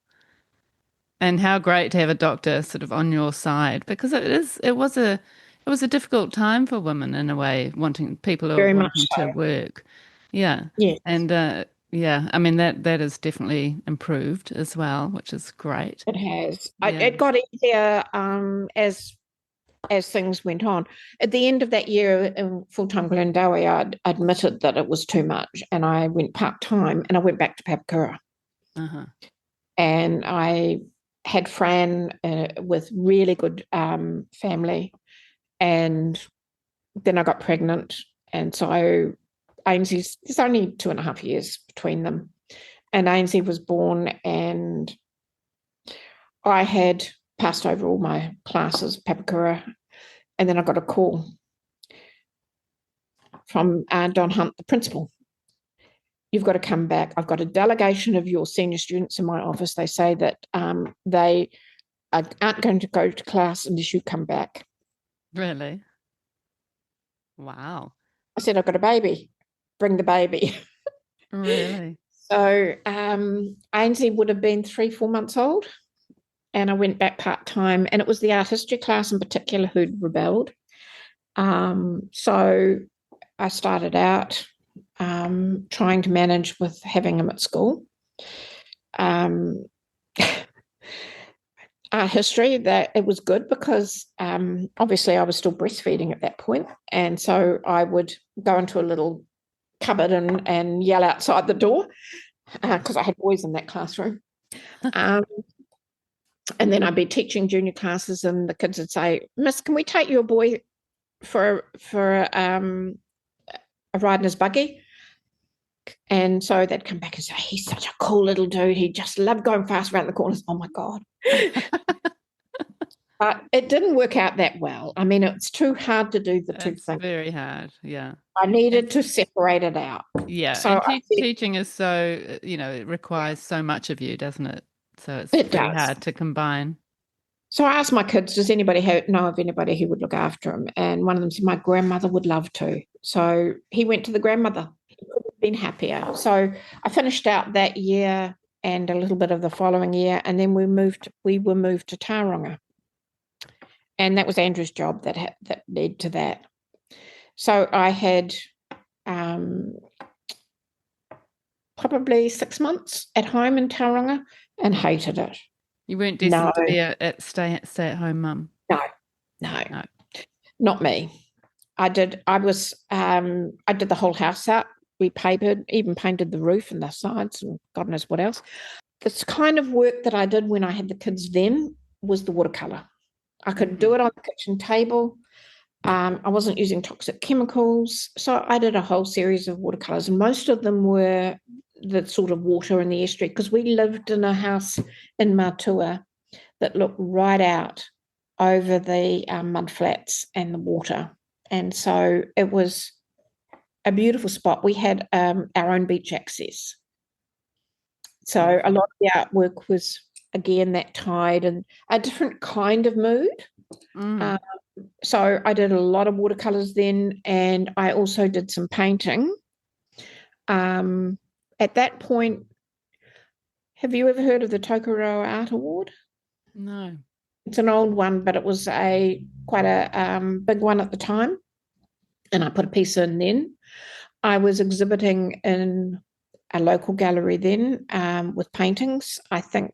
And how great to have a doctor sort of on your side, because it was a difficult time for women in a way, people Very wanting much to so. work. Yeah. Yes. And yeah, I mean that has definitely improved as well, which is great. It has. Yeah. It got easier as things went on. At the end of that year in full-time Glendowie, I'd admitted that it was too much, and I went part-time, and I went back to Papakura. Uh-huh. And I had Fran with really good family, and then I got pregnant, and so Ainsley's, there's only 2.5 years between them, and Ainsley was born, and I had passed over all my classes, Papakura, and then I got a call from Don Hunt, the principal, you've got to come back. I've got a delegation of your senior students in my office. They say that they aren't going to go to class unless you come back. Really? Wow. I said, I've got a baby. Bring the baby. Really? So Ainsley would have been 3-4 months old, and I went back part-time, and it was the art history class in particular who'd rebelled. So I started out trying to manage with having him at school. Art history, that it was good because obviously I was still breastfeeding at that point, and so I would go into a little cupboard and yell outside the door because I had boys in that classroom. And then I'd be teaching junior classes, and the kids would say, "Miss, can we take your boy for a ride in his buggy?" And so they'd come back and say, "He's such a cool little dude. He just loved going fast around the corners." Oh my God. But it didn't work out that well. I mean, it's too hard to do the two It's things. very hard. Yeah. I needed to separate it out. Yeah. So And teaching is so, it requires so much of you, doesn't it? So it's it pretty does. hard to combine. So I asked my kids, does anybody know of anybody who would look after him? And one of them said, my grandmother would love to. So he went to the grandmother. He couldn't have been happier. So I finished out that year and a little bit of the following year, and then we were moved to Tauranga. And that was Andrew's job that led to that. So I had probably 6 months at home in Tauranga and hated it. You weren't destined to be a stay-at-home mum. No, not me. I did the whole house up. We papered, even painted the roof and the sides and God knows what else. This kind of work that I did when I had the kids then was the watercolour. I could do it on the kitchen table. I wasn't using toxic chemicals. So I did a whole series of watercolours, and most of them were the sort of water in the estuary, because we lived in a house in Matua that looked right out over the mud flats and the water. And so it was a beautiful spot. We had our own beach access. So a lot of the artwork was, again, that tide and a different kind of mood. So I did a lot of watercolours then, and I also did some painting. At that point, have you ever heard of the Tokoroa Art Award? No. It's an old one, but it was quite a big one at the time, and I put a piece in then. I was exhibiting in a local gallery then with paintings. I think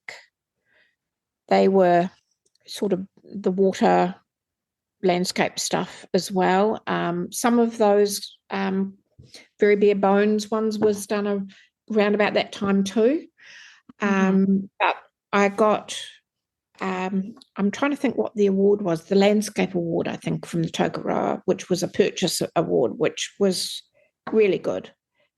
they were sort of the water landscape stuff as well. Some of those very bare bones ones was done around about that time too. But I got, I'm trying to think what the award was, the Landscape Award, I think, from the Tokoroa, which was a purchase award, which was really good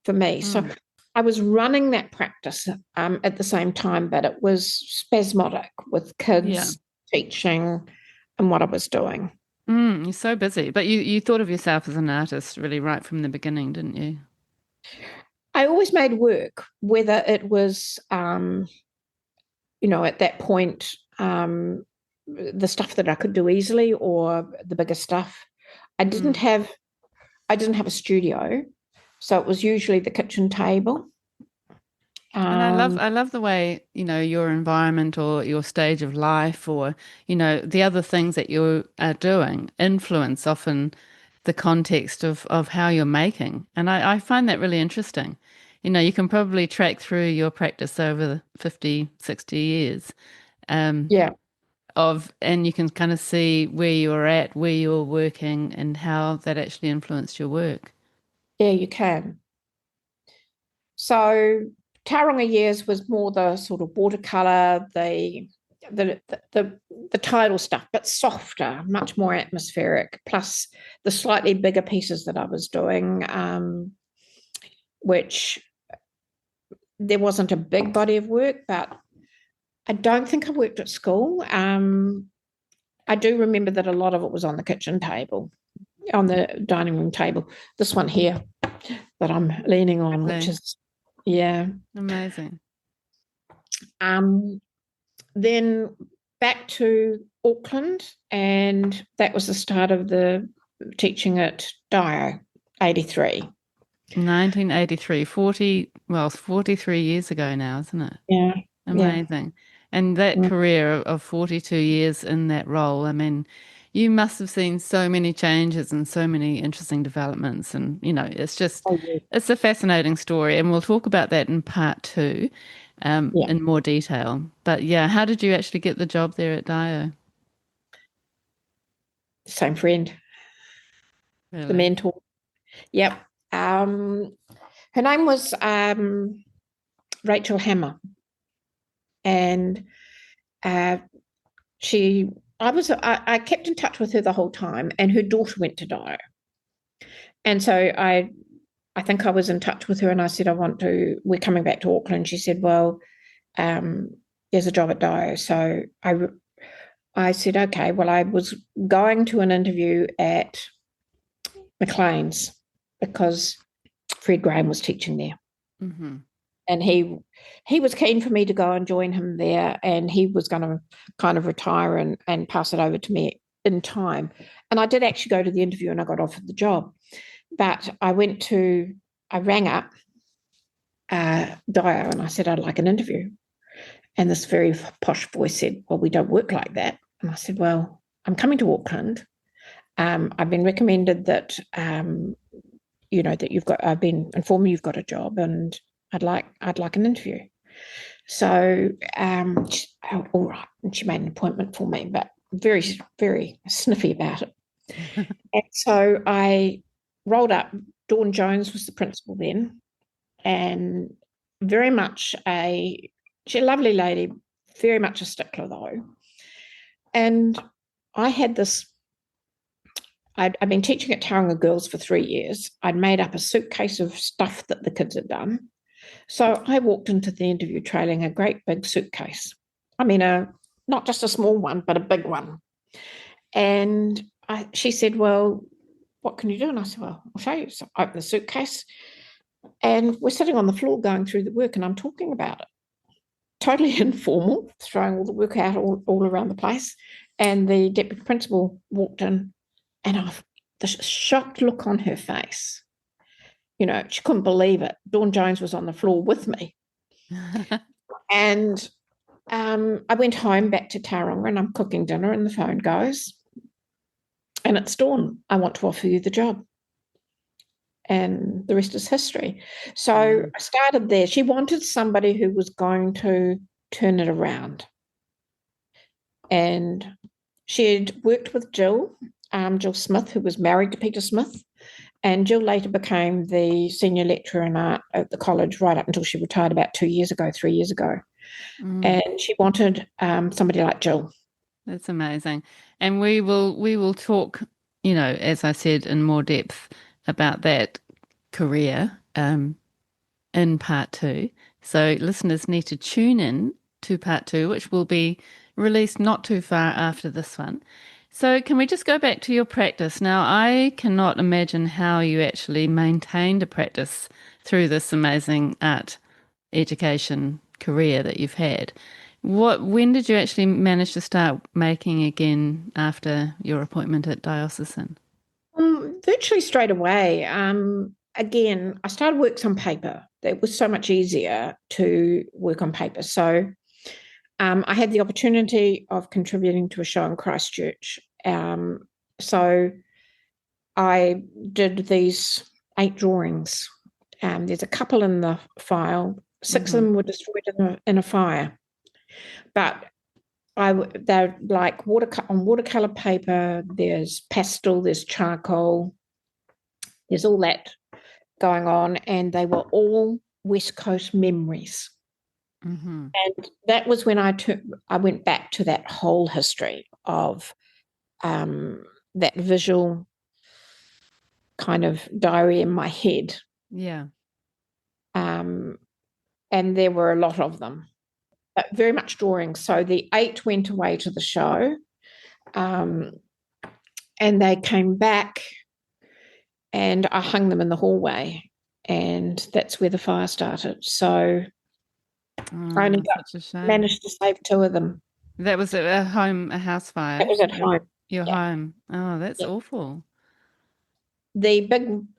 for me. So I was running that practice at the same time, but it was spasmodic with kids, teaching, and what I was doing. You're so busy. But you thought of yourself as an artist really right from the beginning, didn't you? I always made work, whether it was, at that point, the stuff that I could do easily or the bigger stuff. I didn't have a studio, so it was usually the kitchen table. And I love the way, your environment or your stage of life or, the other things that you are doing influence often the context of how you're making. And I find that really interesting. You can probably track through your practice over the 50, 60 years. And you can kind of see where you're at, where you're working and how that actually influenced your work. Yeah, you can. So Tauranga years was more the sort of watercolor, the tidal stuff, but softer, much more atmospheric, plus the slightly bigger pieces that I was doing, which there wasn't a big body of work, but I don't think I worked at school. I do remember that a lot of it was on the kitchen table, on the dining room table. This one here that I'm leaning on, which is Yeah. Amazing. Then back to Auckland, and that was the start of the teaching at Dio, 83. 1983, 43 years ago now, isn't it? Yeah. Yeah. Amazing. And that career of 42 years in that role, I mean, you must have seen so many changes and so many interesting developments. And, Oh, yeah. it's a fascinating story. And we'll talk about that in part two, Yeah. in more detail. But yeah, how did you actually get the job there at Dio? Same friend, the Really? mentor. Yep. Her name was Rachel Hammer, and uh, I kept in touch with her the whole time, and her daughter went to Dio, and so I think I was in touch with her, and I said we're coming back to Auckland. She said, well, there's a job at Dio, so I said, okay. Well, I was going to an interview at McLean's because Fred Graham was teaching there. Mm-hmm. And he was keen for me to go and join him there, and he was going to kind of retire and pass it over to me in time. And I did actually go to the interview, and I got offered the job. But I rang up Dio, and I said, I'd like an interview. And this very posh voice said, well, we don't work like that. And I said, well, I'm coming to Auckland. I've been recommended that, I've been informed you've got a job, and I'd like an interview. So, all right. And she made an appointment for me, but very, very sniffy about it. And so I rolled up. Dawn Jones was the principal then, and very much she's a lovely lady, very much a stickler though. And I had this, I'd been teaching at Tauranga Girls for 3 years. I'd made up a suitcase of stuff that the kids had done. So I walked into the interview trailing a great big suitcase. I mean, not just a small one, but a big one. And she said, well, what can you do? And I said, well, I'll show you. So I opened the suitcase, and we're sitting on the floor going through the work, and I'm talking about it. Totally informal, throwing all the work out all around the place. And the deputy principal walked in, and the shocked look on her face. She couldn't believe it. Dawn Jones was on the floor with me. And I went home back to Tauranga, and I'm cooking dinner, and the phone goes. And it's Dawn. I want to offer you the job. And the rest is history. So I started there. She wanted somebody who was going to turn it around. And she had worked with Jill Smith, who was married to Peter Smith. And Jill later became the senior lecturer in art at the college right up until she retired about 3 years ago. And she wanted somebody like Jill. That's amazing. And we will talk, as I said, in more depth about that career in part two. So listeners need to tune in to part two, which will be released not too far after this one. So can we just go back to your practice? Now, I cannot imagine how you actually maintained a practice through this amazing art education career that you've had. When did you actually manage to start making again after your appointment at Diocesan? Virtually straight away. Again, I started works on paper. It was so much easier to work on paper. So I had the opportunity of contributing to a show in Christchurch. So I did these 8 drawings. There's a couple in the file. 6 of them were destroyed in a fire. But they're like on watercolor paper. There's pastel, there's charcoal, there's all that going on, and they were all West Coast memories. Mm-hmm. And that was when I went back to that whole history of that visual kind of diary in my head. Yeah. And there were a lot of them. But very much drawing. So the 8 went away to the show, and they came back, and I hung them in the hallway. and that's where the fire started. So I only Such a shame. managed to save 2 of them. That was a home, a house That fire. was at home. Your Yeah. home. Oh, that's Yeah. awful. The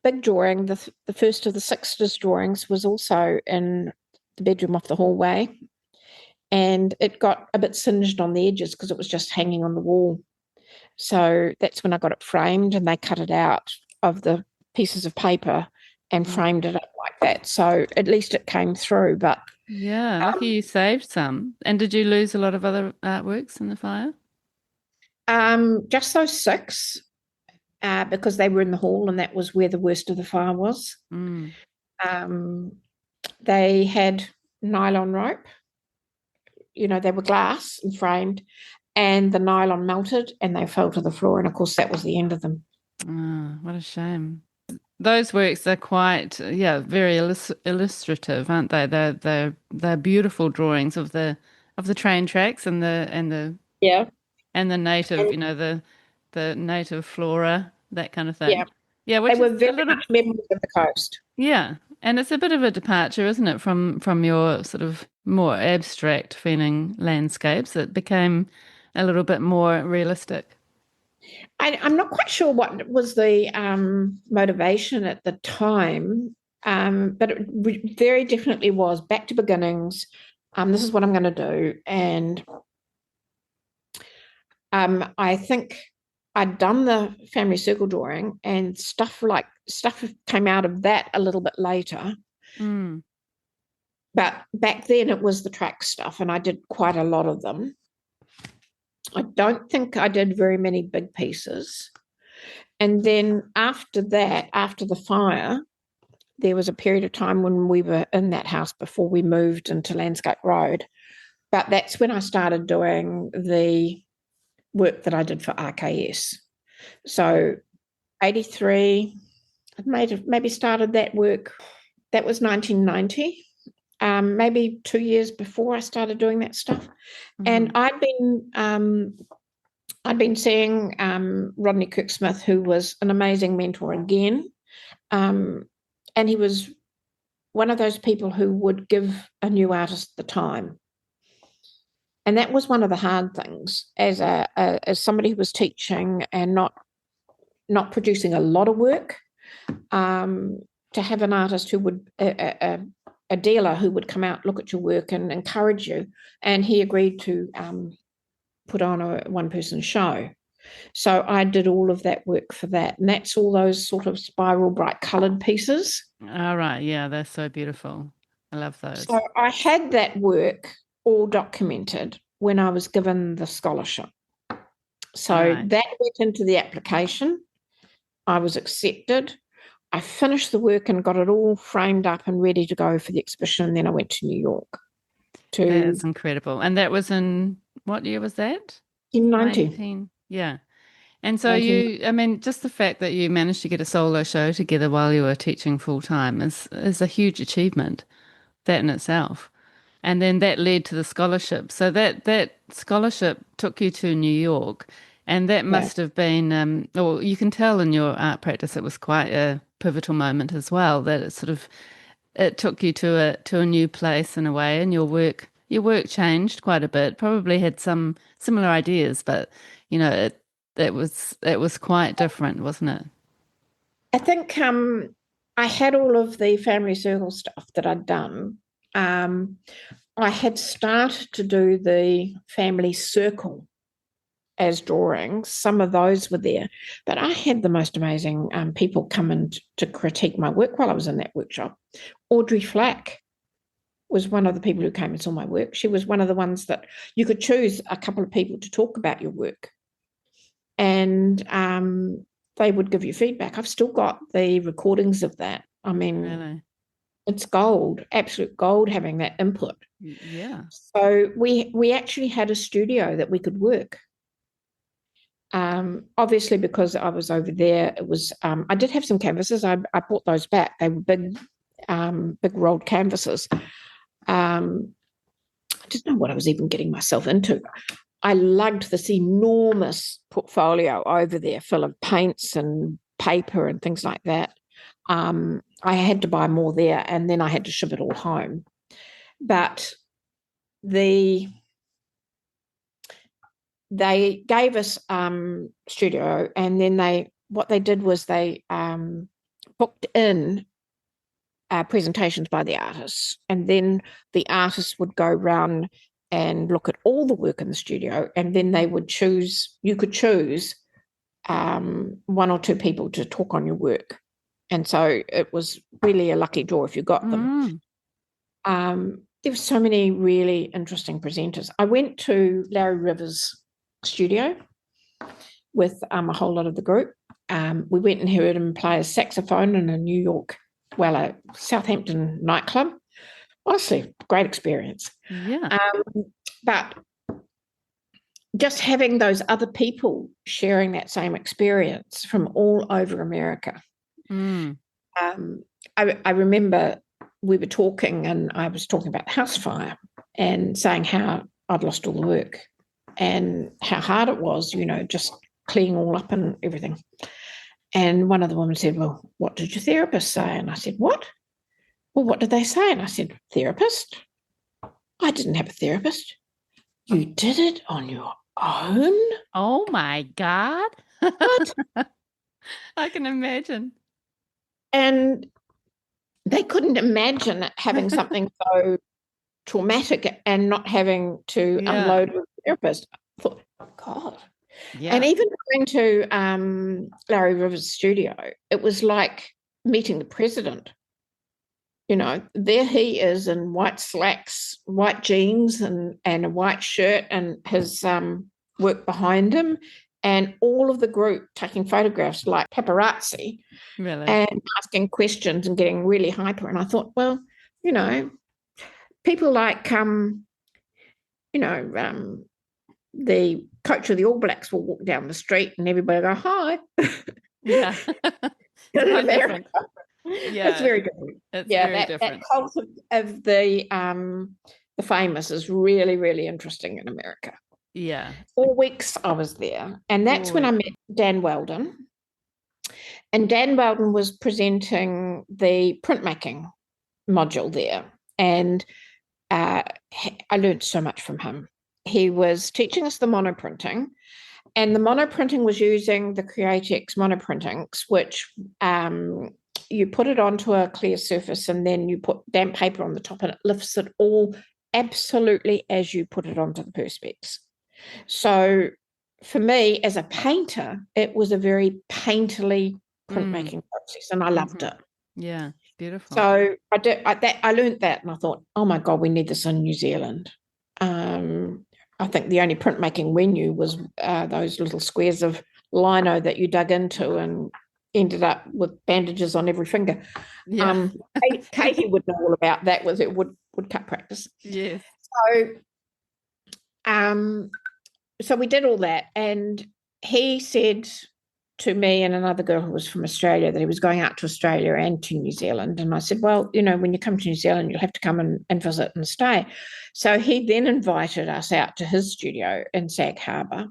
big drawing, the first of the sisters' drawings, was also in the bedroom off the hallway, and it got a bit singed on the edges because it was just hanging on the wall. So that's when I got it framed, and they cut it out of the pieces of paper and framed it up like that. So at least it came through. But Yeah, lucky you saved some. And did you lose a lot of other artworks in the fire? just those 6, because they were in the hall, and that was where the worst of the fire was. Mm. They had nylon rope. They were glass and framed, and the nylon melted and they fell to the floor. And of course, that was the end of them. Oh, what a shame. Those works are quite, very illustrative, aren't they? They're beautiful drawings of the train tracks Yeah. and the native, And the native flora, that kind of yeah, thing. Yeah, they which were is a very little, much memories of the coast. yeah, and it's a bit of a departure, isn't it, from your sort of more abstract feeling landscapes. It became a little bit more realistic. I'm not quite sure what was the motivation at the time, but it very definitely was back to beginnings. This is what I'm going to do. And I think I'd done the family circle drawing, and stuff came out of that a little bit later. Mm. But back then it was the track stuff, and I did quite a lot of them. I don't think I did very many big pieces. And then after that, after the fire, there was a period of time when we were in that house before we moved into Landscape Road. But that's when I started doing the work that I did for RKS. So 83, I maybe started that work. That was 1990. Maybe 2 years before I started doing that stuff. And I'd been seeing Rodney Kirksmith, who was an amazing mentor again. And he was one of those people who would give a new artist the time. And that was one of the hard things as as somebody who was teaching and not producing a lot of work, to have an artist who would a dealer who would come out, look at your work and encourage you. And he agreed to put on a one-person show. So I did all of that work for that. And that's all those sort of spiral, bright coloured pieces. All right. Yeah, they're so beautiful. I love those. So I had that work all documented when I was given the scholarship. So Right. that went into the application. I was accepted. I finished the work and got it all framed up and ready to go for the exhibition. And then I went to New York. That's incredible. And that was in what year was that? In 90. 19. Yeah. And so 19. I mean, just the fact that you managed to get a solo show together while you were teaching full time is a huge achievement, that in itself. And then that led to the scholarship. So that scholarship took you to New York, and that Yeah. must have been, or you can tell in your art practice, it was quite a pivotal moment as well. That it took you to a new place in a way, and your work changed quite a bit. Probably had some similar ideas, but it was quite different, wasn't it? I think I had all of the family circle stuff that I'd done. I had started to do the family circle as drawings. Some of those were there, but I had the most amazing people come in to critique my work while I was in that workshop. Audrey Flack was one of the people who came and saw my work. She was one of the ones that you could choose a couple of people to talk about your work, and they would give you feedback. I've still got the recordings of that. I mean, Really? it's gold, absolute gold, having that input. Yeah. So we actually had a studio that we could work. Obviously, because I was over there, it was I did have some canvases. I brought those back. They were big rolled canvases. I didn't know what I was even getting myself into. I lugged this enormous portfolio over there full of paints and paper and things like that. I had to buy more there, and then I had to ship it all home. But they gave us studio, and then what they did was they booked in presentations by the artists, and then the artists would go round and look at all the work in the studio, and then they would you could choose one or two people to talk on your work. And so it was really a lucky draw if you got them. There were so many really interesting presenters. I went to Larry Rivers' studio with a whole lot of the group. We went and heard him play a saxophone in a Southampton nightclub. Honestly, great experience. Yeah. But just having those other people sharing that same experience from all over America. I remember we were talking, and I was talking about the house fire and saying how I'd lost all the work and how hard it was, just cleaning all up and everything. And one of the women said, well, what did your therapist say? And I said, what? Well, what did they say? And I said, therapist? I didn't have a therapist. You did it on your own? Oh, my God. What? I can imagine. And they couldn't imagine having something so traumatic and not having to unload with a therapist. I thought, oh, God. Yeah. And even going to Larry Rivers' studio, it was like meeting the president. There he is in white slacks, white jeans, and a white shirt, and his work behind him, and all of the group taking photographs like paparazzi, really, and asking questions and getting really hyper. And I thought, well, people like the coach of the All Blacks will walk down the street and everybody go, hi. Yeah. In America, yeah, it's very different. It's very different. That cult of the famous is really, really interesting in America. Yeah. 4 weeks I was there, and that's when I met Dan Weldon. And Dan Weldon was presenting the printmaking module there, and I learned so much from him. He was teaching us the monoprinting, and the monoprinting was using the Createx monoprintings, which you put it onto a clear surface, and then you put damp paper on the top, and it lifts it all absolutely as you put it onto the perspex. So for me, as a painter, it was a very painterly printmaking process, and I loved it. Yeah, beautiful. So I learned that, and I thought, oh my God, we need this in New Zealand. I think the only printmaking we knew was those little squares of lino that you dug into and ended up with bandages on every finger. Yeah. Katie would know all about that with her woodcut practice. Yes. So we did all that, and he said to me and another girl who was from Australia that he was going out to Australia and to New Zealand. And I said, well, when you come to New Zealand, you'll have to come and visit and stay. So he then invited us out to his studio in Sag Harbor.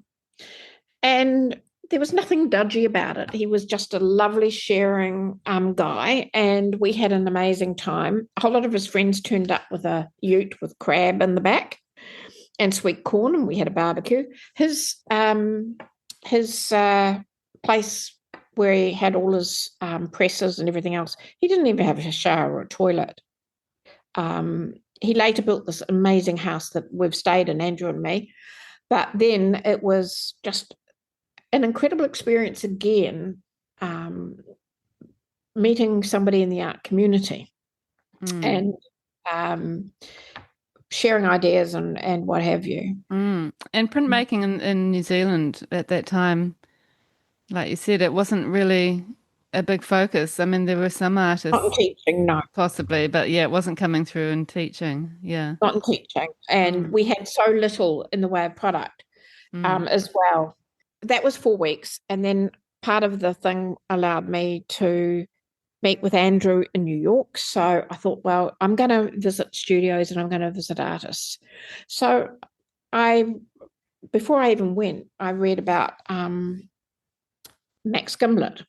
And there was nothing dodgy about it. He was just a lovely sharing guy, and we had an amazing time. A whole lot of his friends turned up with a ute with crab in the back and sweet corn, and we had a barbecue. His place where he had all his presses and everything else, he didn't even have a shower or a toilet. He later built this amazing house that we've stayed in, Andrew and me, but then it was just an incredible experience again, meeting somebody in the art community and sharing ideas and what have you. And printmaking in New Zealand at that time, like you said, it wasn't really a big focus. I mean, there were some artists. Not in teaching, no. Possibly, but yeah, it wasn't coming through in teaching. Yeah. Not in teaching. And we had so little in the way of product as well. That was 4 weeks. And then part of the thing allowed me to meet with Andrew in New York. So I thought, well, I'm going to visit studios and I'm going to visit artists. So before I even went, I read about Max Gimlet.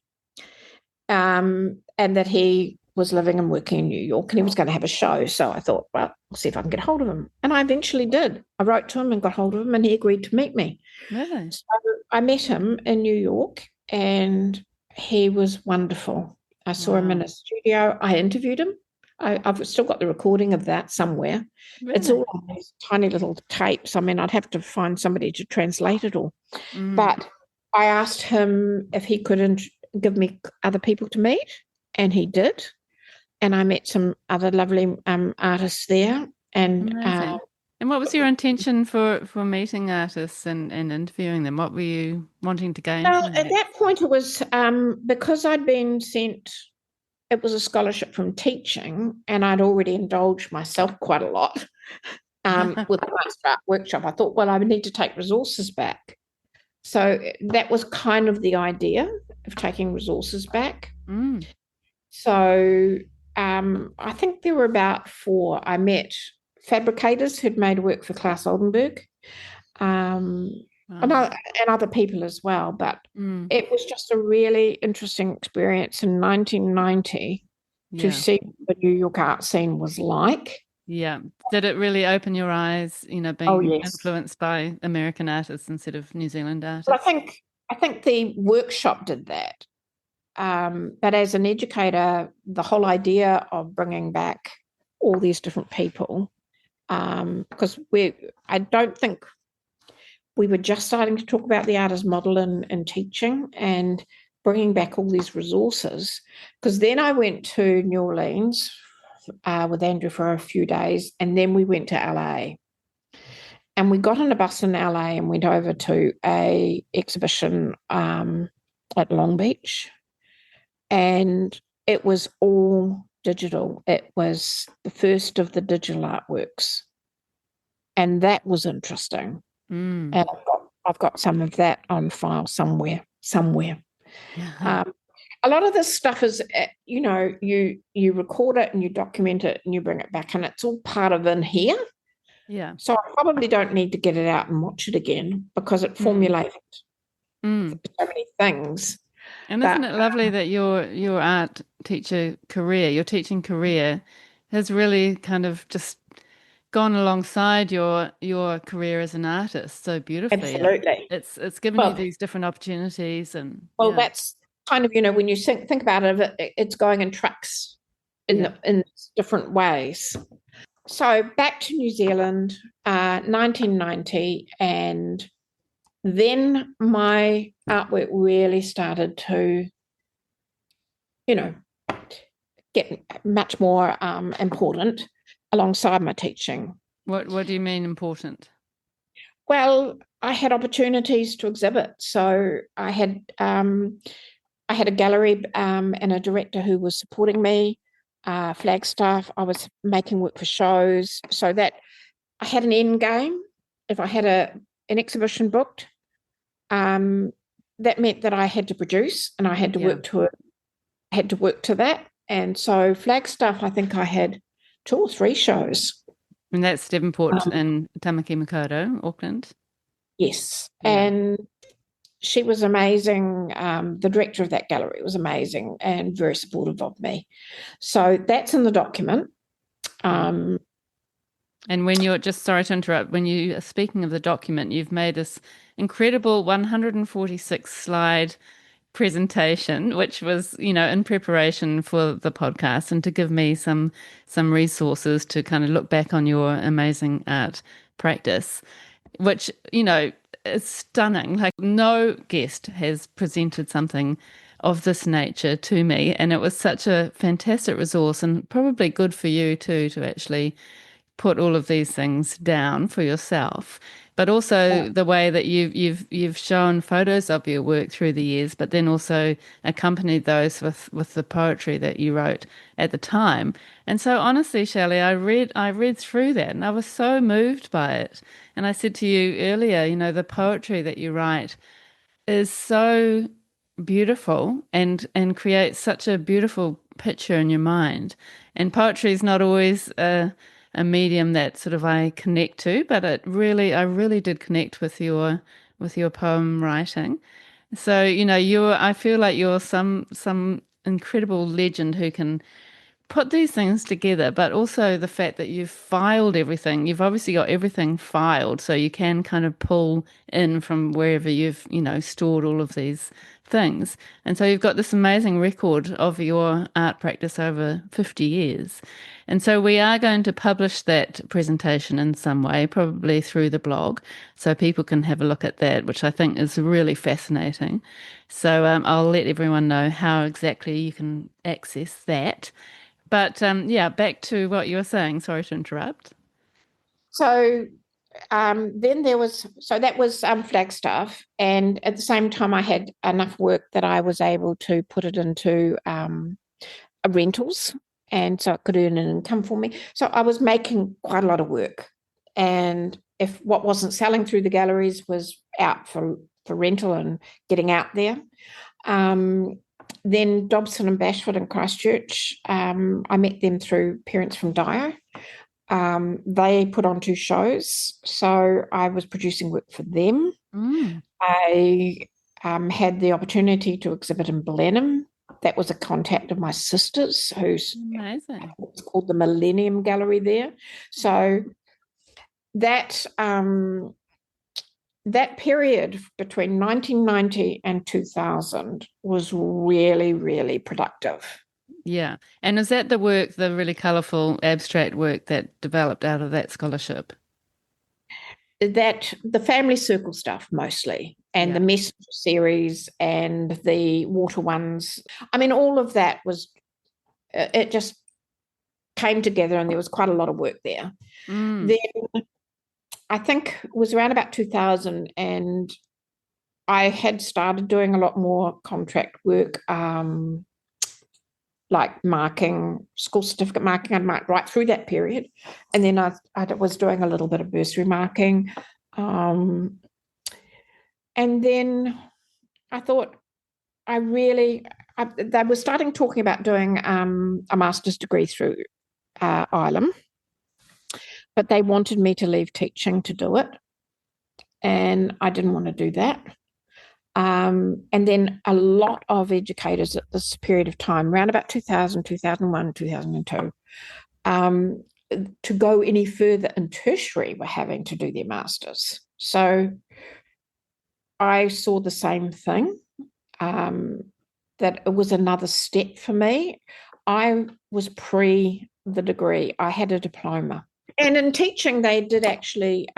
and that he was living and working in New York and he was going to have a show. So I thought, well, I'll see if I can get hold of him. And I eventually did. I wrote to him and got hold of him, and he agreed to meet me. Really? So I met him in New York, and he was wonderful. I saw him in Wow. a studio. I interviewed him. I've still got the recording of that somewhere. It's Really? all on these tiny little tapes. I mean, I'd have to find somebody to translate it all. Mm. But I asked him if he could give me other people to meet, and he did. And I met some other lovely artists there. And Amazing. And what was your intention for meeting artists and interviewing them? What were you wanting to gain well, from at that? that point, it was because I'd been sent. It was a scholarship from teaching, and I'd already indulged myself quite a lot with the master art workshop. I thought, well, I would need to take resources back. So that was kind of the idea of taking resources back. Mm. So I think there were about four. I met fabricators who'd made work for Klaus Oldenburg, um, and, Wow. and other people as well. But Mm. it was just a really interesting experience in 1990 to Yeah. see what the New York art scene was like. Yeah. Did it really open your eyes, Oh being yes. influenced by American artists instead of New Zealand Well, artists? I think the workshop did that. But as an educator, the whole idea of bringing back all these different people, because I don't think we were just starting to talk about the art as model in teaching and bringing back all these resources. Because then I went to New Orleans with Andrew for a few days, and then we went to LA. And we got on a bus in LA and went over to a exhibition at Long Beach, and it was all digital. It was the first of the digital artworks, and that was interesting. Mm. And I've got some of that on file somewhere. Yeah. Um, a lot of this stuff is, you record it and you document it and you bring it back, and it's all part of in here. Yeah. So I probably don't need to get it out and watch it again because it Mm. formulated Mm. so many things. And isn't But it lovely that your art teacher career, your teaching career, has really kind of just gone alongside your career as an artist so beautifully. absolutely. It's given you Well, these different opportunities and well, yeah, that's kind of, when you think about it, it's going in tracks yeah. in different ways. So back to New Zealand, 1990, and then my artwork really started to, you know, get much more important alongside my teaching. What do you mean important? Well, I had opportunities to exhibit, so I had a gallery and a director who was supporting me. Flagstaff, I was making work for shows, so that I had an end game. If I had an exhibition booked, um, that meant that I had to produce, and I had to Yeah. work to it. I had to work to that, and so Flagstaff, I think I had two or three shows. And that's Devonport Um, and Tāmaki Makaurau, Auckland. yes, Yeah. and she was amazing. The director of that gallery was amazing and very supportive of me. So that's in the document. Mm. Um, And when you're just sorry to interrupt, when you are speaking of the document, you've made this incredible 146 slide presentation, which was, in preparation for the podcast and to give me some resources to kind of look back on your amazing art practice, which, is stunning. Like no guest has presented something of this nature to me. And it was such a fantastic resource and probably good for you too to actually put all of these things down for yourself, but also the way that you've shown photos of your work through the years, but then also accompanied those with the poetry that you wrote at the time. And so honestly, Shelley, I read through that and I was so moved by it. And I said to you earlier, the poetry that you write is so beautiful and creates such a beautiful picture in your mind. And poetry is not always a medium that sort of I connect to, but I really did connect with your poem writing. So, I feel like you're some incredible legend who can put these things together, but also the fact that you've filed everything. You've obviously got everything filed, so you can kind of pull in from wherever you've, stored all of these things. And so you've got this amazing record of your art practice over 50 years. And so we are going to publish that presentation in some way, probably through the blog, so people can have a look at that, which I think is really fascinating. So I'll let everyone know how exactly you can access that. But yeah, back to what you were saying. Sorry to interrupt. So then that was Flagstaff, and at the same time I had enough work that I was able to put it into rentals, and so it could earn an income for me. So I was making quite a lot of work, and if what wasn't selling through the galleries was out for rental and getting out there. Then Dobson and Bashford in Christchurch, I met them through Parents from Dio. They put on 2 shows, so I was producing work for them. I had the opportunity to exhibit in Blenheim. That was a contact of my sister's, who's amazing. It's called the Millennium Gallery there. So that period between 1990 and 2000 was really, really productive. Yeah. And is that the work, the really colourful abstract work that developed out of that scholarship? That the family circle stuff mostly, and the message series and the water ones. I mean, all of that it just came together, and there was quite a lot of work there. Then I think it was around about 2000, and I had started doing a lot more contract work, like marking, school certificate marking. I'd marked right through that period. And then I was doing a little bit of bursary marking. And then I thought they were starting talking about doing a master's degree through Ireland, but they wanted me to leave teaching to do it. And I didn't want to do that. And then a lot of educators at this period of time, around about 2000, 2001, 2002, to go any further in tertiary were having to do their masters. So I saw the same thing, that it was another step for me. I was pre the degree. I had a diploma. And in teaching, they did actually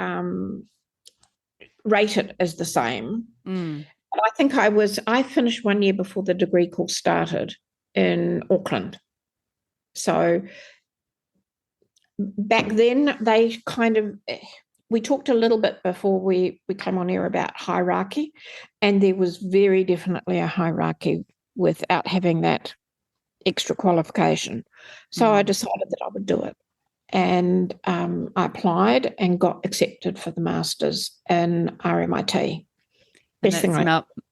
rate it as the same. I think I finished 1 year before the degree course started in Auckland. So back then, we talked a little bit before we came on air about hierarchy, and there was very definitely a hierarchy without having that extra qualification. So I decided that I would do it. And I applied and got accepted for the Masters in RMIT.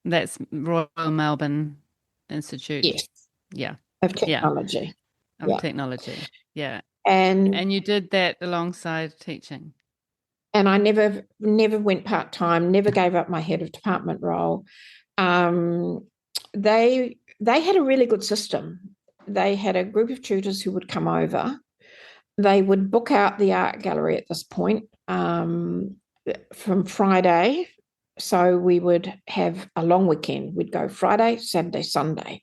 That's Royal Melbourne Institute. Yes. Yeah. Of technology. Yeah. Of technology. Yeah. And you did that alongside teaching. And I never went part-time, never gave up my head of department role. They had a really good system. They had a group of tutors who would come over. They would book out the art gallery at this point from Friday. So we would have a long weekend. We'd go Friday, Saturday, Sunday.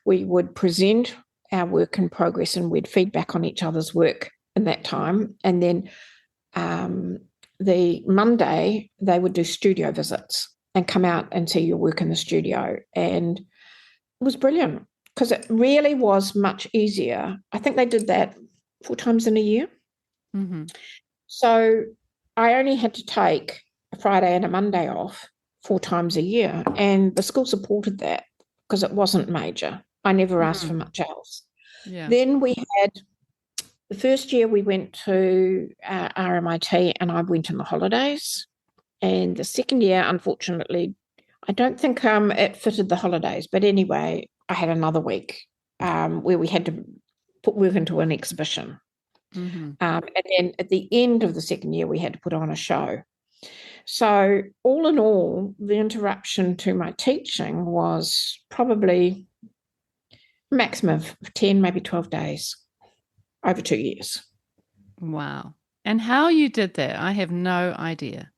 We would present our work in progress, and we'd feedback on each other's work in that time. And then the Monday, they would do studio visits and come out and see your work in the studio. And it was brilliant because it really was much easier. I think they did that 4 times in a year. Mm-hmm. So I only had to take a Friday and a Monday off 4 times a year, and the school supported that because it wasn't major. I never asked for much else. Yeah. Then we had the first year we went to RMIT, and I went in the holidays. And the second year, unfortunately, I don't think it fitted the holidays. But anyway, I had another week where we had to put work into an exhibition. Mm-hmm. And then at the end of the second year, we had to put on a show. So all in all, the interruption to my teaching was probably maximum of 10, maybe 12 days over 2 years. Wow. And how you did that, I have no idea.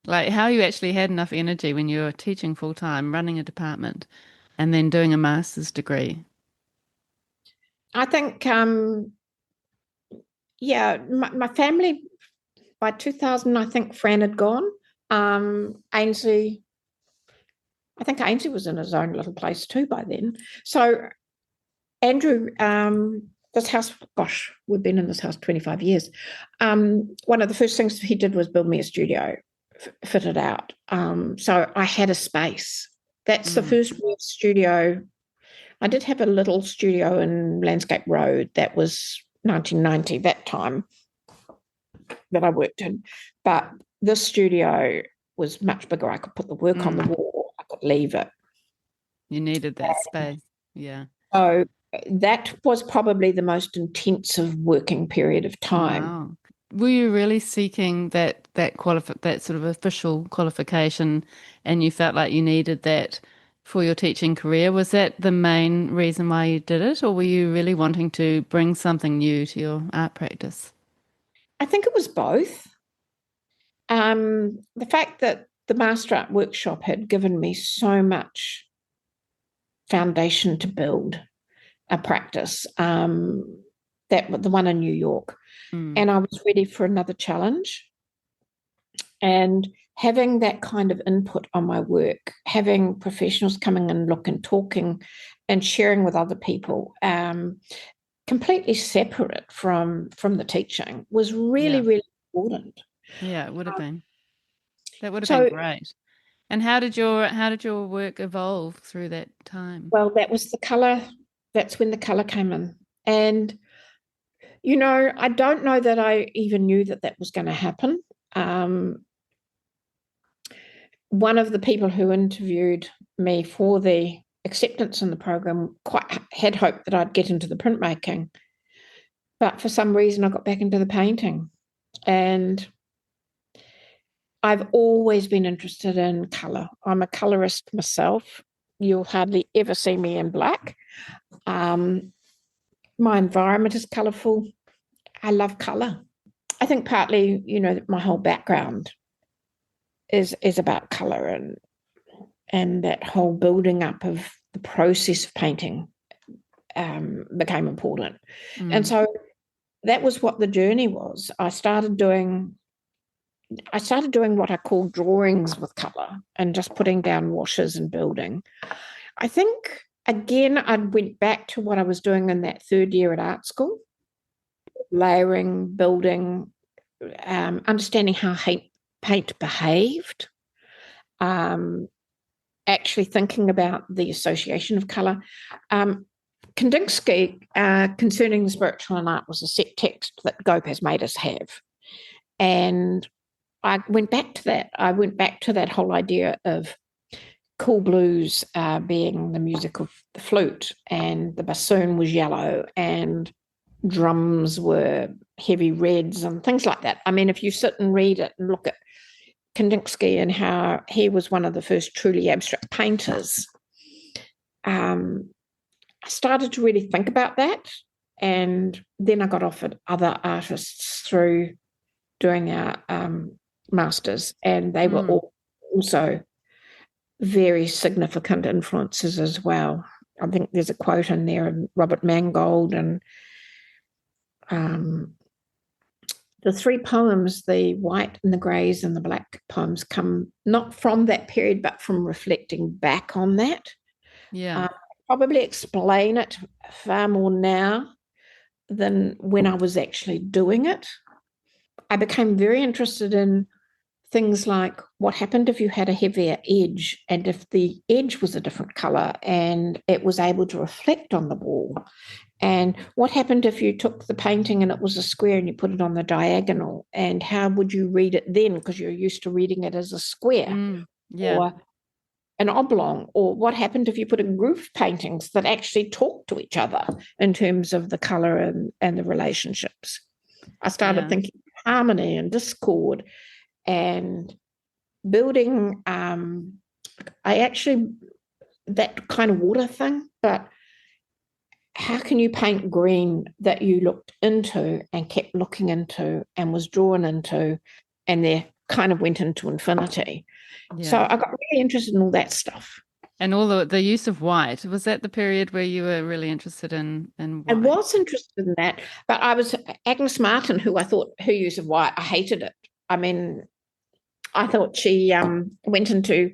Like how you actually had enough energy when you were teaching full time, running a department, and then doing a master's degree. I think, my family, by 2000, I think Fran had gone. Ainsley, I think Ainsley was in his own little place too by then. So Andrew, this house, gosh, we've been in this house 25 years. One of the first things he did was build me a studio, fit it out. So I had a space. That's the first real studio. I did have a little studio in Landscape Road. That was 1990, that time that I worked in. But this studio was much bigger. I could put the work on the wall. I could leave it. You needed that space. Yeah. So that was probably the most intensive working period of time. Wow. Were you really seeking that sort of official qualification, and you felt like you needed that for your teaching career? Was that the main reason why you did it, or were you really wanting to bring something new to your art practice? I think it was both. The fact that the Master Art Workshop had given me so much foundation to build a practice, that the one in New York, and I was ready for another challenge. And having that kind of input on my work, having professionals coming and looking, talking, and sharing with other people, completely separate from the teaching, was really, really important. Yeah, it would have been. That would have been So, great. And how did your work evolve through that time? well, that was the color. That's when the color came in. And, I don't know that I even knew that that was going to happen. One of the people who interviewed me for the acceptance in the program quite had hoped that I'd get into the printmaking. But for some reason, I got back into the painting. And I've always been interested in colour. I'm a colourist myself. You'll hardly ever see me in black. My environment is colourful. I love colour. I think partly, my whole background is about colour, and that whole building up of the process of painting became important. And so that was what the journey was. I started doing what I call drawings with colour and just putting down washes and building. I think, again, I went back to what I was doing in that third year at art school, layering, building, understanding how paint behaved, actually thinking about the association of colour. Kandinsky, concerning the spiritual in art, was a set text that Gopaz made us have. And I went back to that. I went back to that whole idea of cool blues being the music of the flute, and the bassoon was yellow, and drums were heavy reds and things like that. I mean, if you sit and read it and look at Kandinsky and how he was one of the first truly abstract painters, I started to really think about that. And then I got offered other artists through doing our masters, and they were all also very significant influences as well. I think there's a quote in there of Robert Mangold, and the three poems, the white and the greys and the black poems, come not from that period, but from reflecting back on that. Yeah. Probably explain it far more now than when I was actually doing it. I became very interested in things like what happened if you had a heavier edge, and if the edge was a different colour and it was able to reflect on the wall, and what happened if you took the painting and it was a square and you put it on the diagonal, and how would you read it then, because you're used to reading it as a square or an oblong, or what happened if you put in group paintings that actually talk to each other in terms of the colour and the relationships. I started thinking harmony and discord and building. I actually, that kind of water thing, but how can you paint green that you looked into and kept looking into and was drawn into and there kind of went into infinity. So Yeah. I got really interested in all that stuff. And all the use of white, was that the period where you were really interested in I white? was interested in that, but I was Agnes Martin, who I thought her use of white, I hated it. I mean, I thought she went into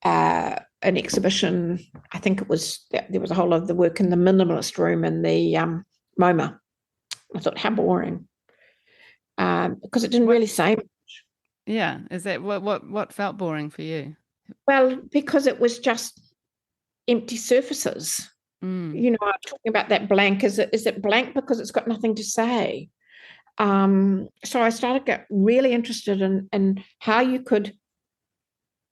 an exhibition. I think it was there was a whole lot of the work in the minimalist room in the MoMA. I thought how boring because it didn't What? really say. Yeah. Is that what felt boring for you? Well, because it was just empty surfaces. Mm. You know, I'm talking about that blank. Is it blank because it's got nothing to say? So I started get really interested in how you could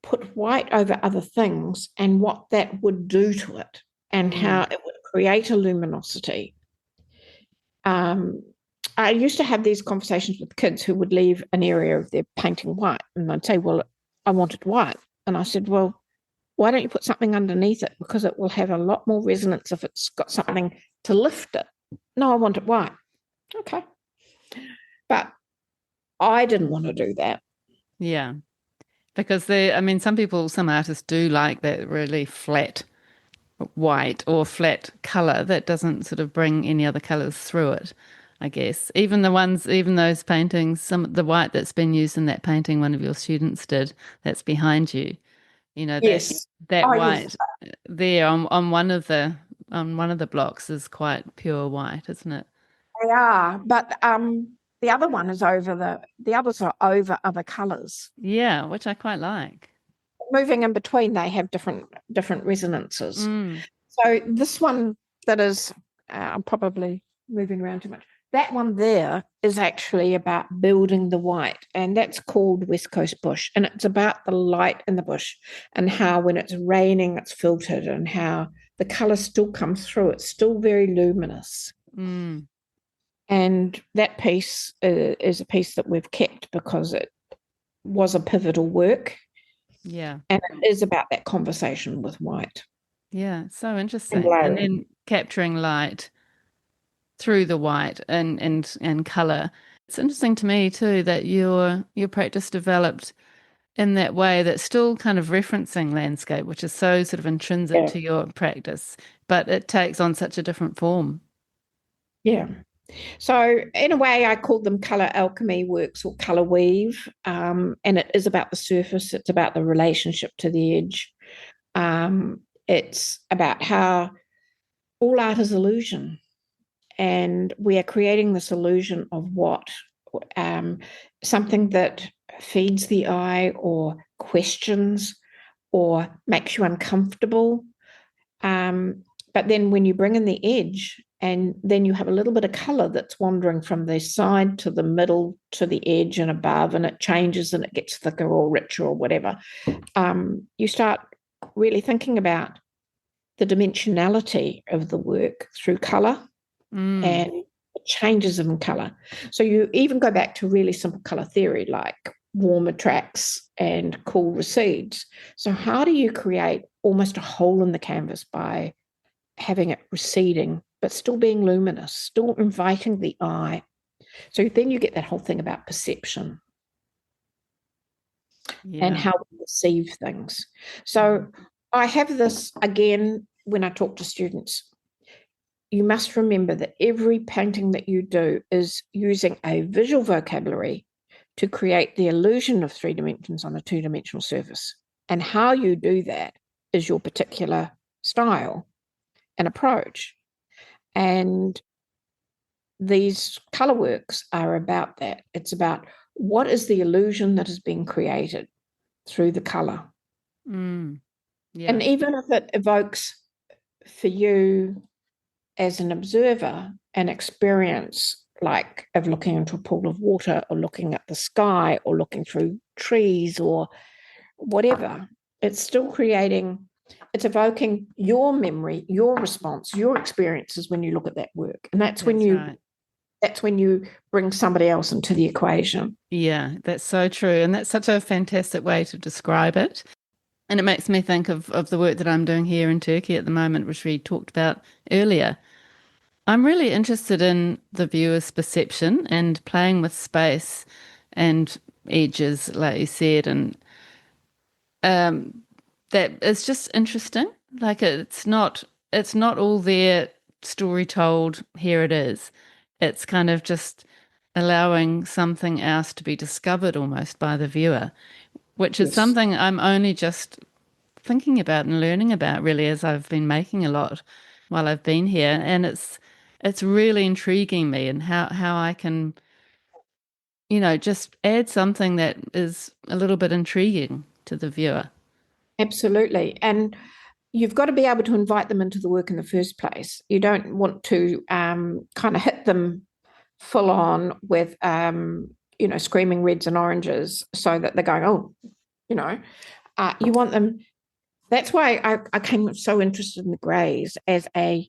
put white over other things and what that would do to it and how it would create a luminosity. I used to have these conversations with kids who would leave an area of their painting white and they'd say, well, I want it white. And I said, well, why don't you put something underneath it? Because it will have a lot more resonance if it's got something to lift it. No, I want it white. Okay. But I didn't want to do that. Yeah. Because some artists do like that really flat white or flat color that doesn't sort of bring any other colors through it, I guess. Even those paintings, the white that's been used in that painting one of your students did, that's behind you, that Yes. that Oh, yes. white there on one of the blocks is quite pure white, isn't it? They are. But the other one is the others are over other colours. Yeah, which I quite like. Moving in between, they have different resonances. Mm. So this one that is, I'm probably moving around too much. That one there is actually about building the white, and that's called West Coast Bush. And it's about the light in the bush and how when it's raining, it's filtered and how the colour still comes through. It's still very luminous. Mm. And that piece is a piece that we've kept because it was a pivotal work. Yeah. And it is about that conversation with white Yeah, so and interesting. And layering. then capturing light through the white and color. It's interesting to me too that your practice developed in that way that's still kind of referencing landscape, which is so sort of intrinsic Yeah. to your practice, but it takes on such a different form. Yeah. So in a way, I call them color alchemy works or color weave. And it is about the surface. It's about the relationship to the edge. It's about how all art is illusion. And we are creating this illusion of what something that feeds the eye or questions or makes you uncomfortable. But then when you bring in the edge and then you have a little bit of color that's wandering from the side to the middle to the edge and above, and it changes and it gets thicker or richer or whatever, you start really thinking about the dimensionality of the work through color Mm. and changes in color. So you even go back to really simple color theory like warm attracts and cool recedes. So how do you create almost a hole in the canvas by having it receding but still being luminous, still inviting the eye? So then you get that whole thing about perception and Yeah. how we perceive things. So I have this again when I talk to students. You must remember that every painting that you do is using a visual vocabulary to create the illusion of 3 dimensions on a 2-dimensional surface. And how you do that is your particular style and approach. And these color works are about that. It's about what is the illusion that is being created through the color. Mm. And Yeah. even if it evokes for you as an observer an experience like of looking into a pool of water or looking at the sky or looking through trees or whatever, it's still it's evoking your memory, your response, your experiences when you look at that work. And That's right. that's when you bring somebody else into the equation. Yeah, that's so true. And that's such a fantastic way to describe it. And it makes me think of the work that I'm doing here in Turkey at the moment, which we talked about earlier, I'm really interested in the viewer's perception and playing with space and edges, like you said, and um, that it's just interesting. Like it's not all there, story told, here it is. It's kind of just allowing something else to be discovered almost by the viewer, which is Yes, something I'm only just thinking about and learning about really as I've been making a lot while I've been here. And it's really intriguing me and how I can, just add something that is a little bit intriguing to the viewer. absolutely. And you've got to be able to invite them into the work in the first place. You don't want to kind of hit them full on with, screaming reds and oranges so that they're going, oh, you want them. That's why I came so interested in the greys as a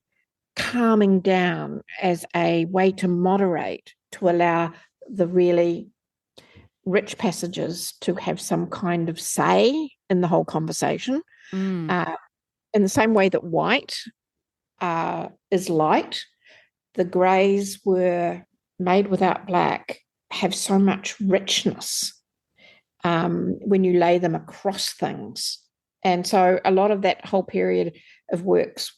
calming down, as a way to moderate, to allow the really rich passages to have some kind of say in the whole conversation. Mm, Uh, in the same way that white is light, the greys were made without black, have so much richness when you lay them across things. And so a lot of that whole period of works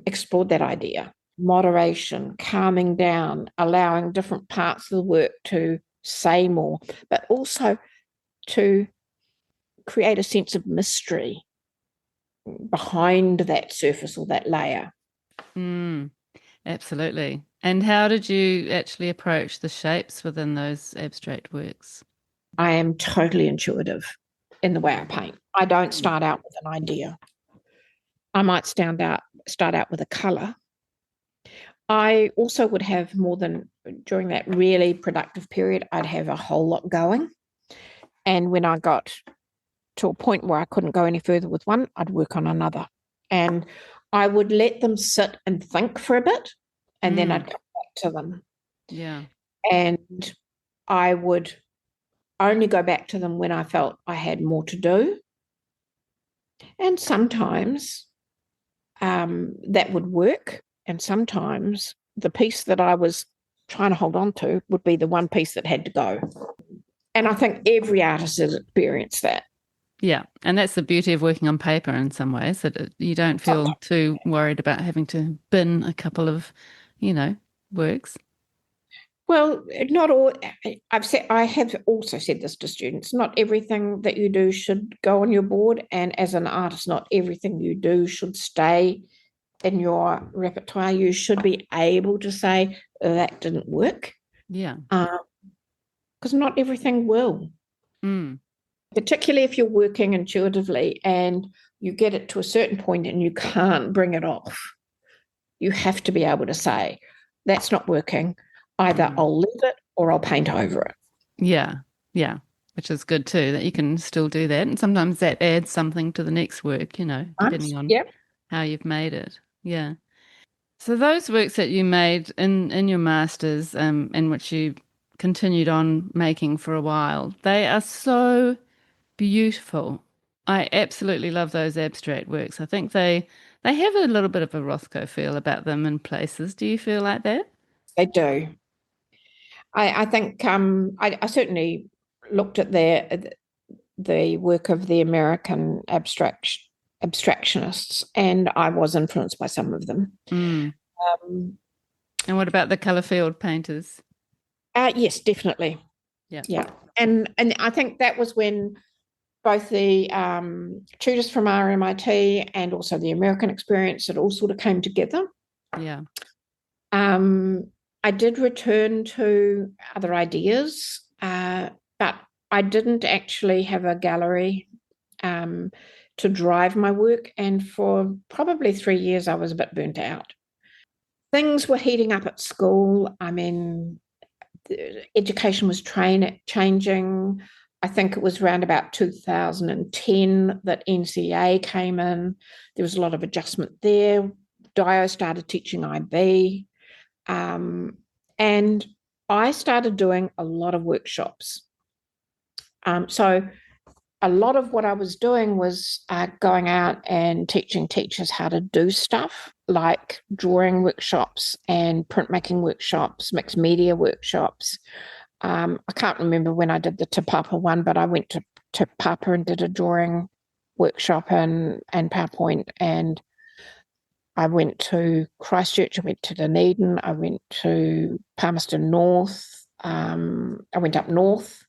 explored that idea: moderation, calming down, allowing different parts of the work to say more, but also to create a sense of mystery behind that surface or that layer. mm, absolutely. And how did you actually approach the shapes within those abstract works? I am totally intuitive in the way I paint. I don't start out with an idea. I might start out with a color. I also would have more than, during that really productive period, I'd have a whole lot going. And when I got to a point where I couldn't go any further with one, I'd work on another. And I would let them sit and think for a bit, and then I'd Mm, come back to them. yeah. And I would only go back to them when I felt I had more to do. And sometimes that would work. And sometimes the piece that I was trying to hold on to would be the one piece that had to go. And I think every artist has experienced that. Yeah, and that's the beauty of working on paper in some ways, that you don't feel too worried about having to bin a couple of, you know, works. Well, not all. I have also said this to students. Not everything that you do should go on your board, and as an artist, not everything you do should stay in your repertoire. You should be able to say that didn't work, Yeah. because not everything will. Mm. Particularly if you're working intuitively and you get it to a certain point and you can't bring it off. You have to be able to say, that's not working. Either Mm. I'll leave it or I'll paint over it. Yeah. Yeah. Which is good too, that you can still do that. And sometimes that adds something to the next work, depending on Yeah. how you've made it. Yeah. So those works that you made in your masters, in which you continued on making for a while, they are so beautiful. I absolutely love those abstract works. I think they have a little bit of a Rothko feel about them in places. Do you feel like that? They do. I think I certainly looked at the work of the American abstractionists, and I was influenced by some of them. Mm. Um, And what about the colour field painters? yes, definitely. Yeah. Yeah, and I think that was when both the tutors from RMIT and also the American experience, it all sort of came together. Yeah. Um, I did return to other ideas, but I didn't actually have a gallery um, to drive my work. And for probably 3 years, I was a bit burnt out. Things were heating up at school. I mean, education was changing. I think it was around about 2010 that NCA came in. There was a lot of adjustment there. Dio started teaching IB. And I started doing a lot of workshops. So a lot of what I was doing was going out and teaching teachers how to do stuff like drawing workshops and printmaking workshops, mixed media workshops. I can't remember when I did the Te Papa one, but I went to Papa and did a drawing workshop and PowerPoint, and I went to Christchurch, I went to Dunedin, I went to Palmerston North, I went up north.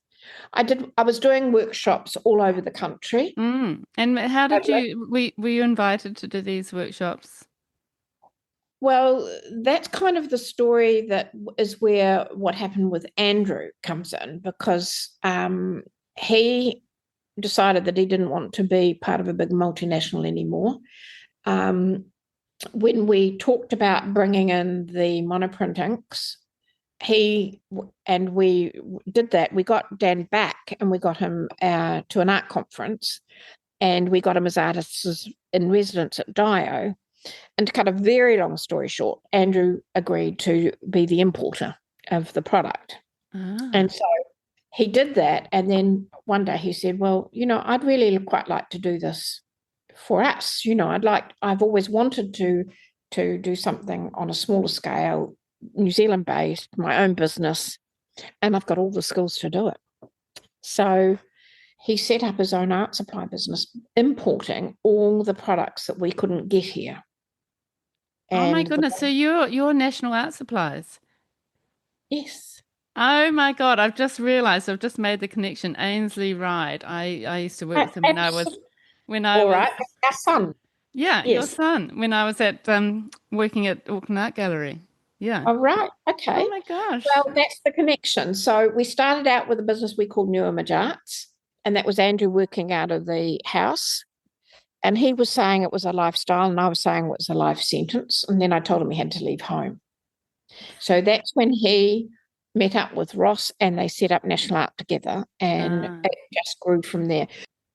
I was doing workshops all over the country. And how did were you invited to do these workshops? Well, that's kind of the story that is where what happened with Andrew comes in, because he decided that he didn't want to be part of a big multinational anymore. When we talked about bringing in the monoprint inks, we did that. We got Dan back and we got him to an art conference, and we got him as artists in residence at Dio. And to cut a very long story short, Andrew agreed to be the importer of the product. And so he did that. And then one day he said, well, I'd really quite like to do this for us. I've always wanted to do something on a smaller scale, New Zealand based, my own business, and I've got all the skills to do it. So he set up his own art supply business, importing all the products that we couldn't get here. Oh my goodness! So you're National Art Supplies? Yes. Oh my God! I've just realised. I've just made the connection. Ainsley Ryde. I used to work with him when I was our son. Yeah, yes. Your son. When I was at working at Auckland Art Gallery. Yeah. Oh right. Okay. Oh my gosh. Well, that's the connection. So we started out with a business we called New Image Arts, and that was Andrew working out of the house. And he was saying it was a lifestyle, and I was saying it was a life sentence. And then I told him he had to leave home. So that's when he met up with Ross and they set up National Art together, and it just grew from there.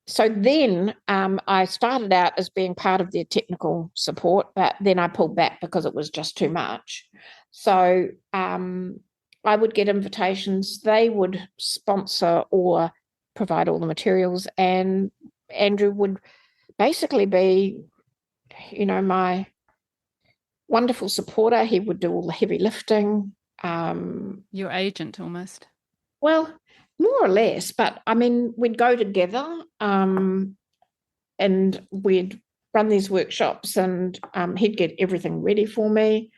So then I started out as being part of their technical support, but then I pulled back because it was just too much. So I would get invitations. They would sponsor or provide all the materials, and Andrew would basically be, my wonderful supporter. He would do all the heavy lifting. Your agent almost. Well, more or less, but I mean, we'd go together and we'd run these workshops, and he'd get everything ready for me.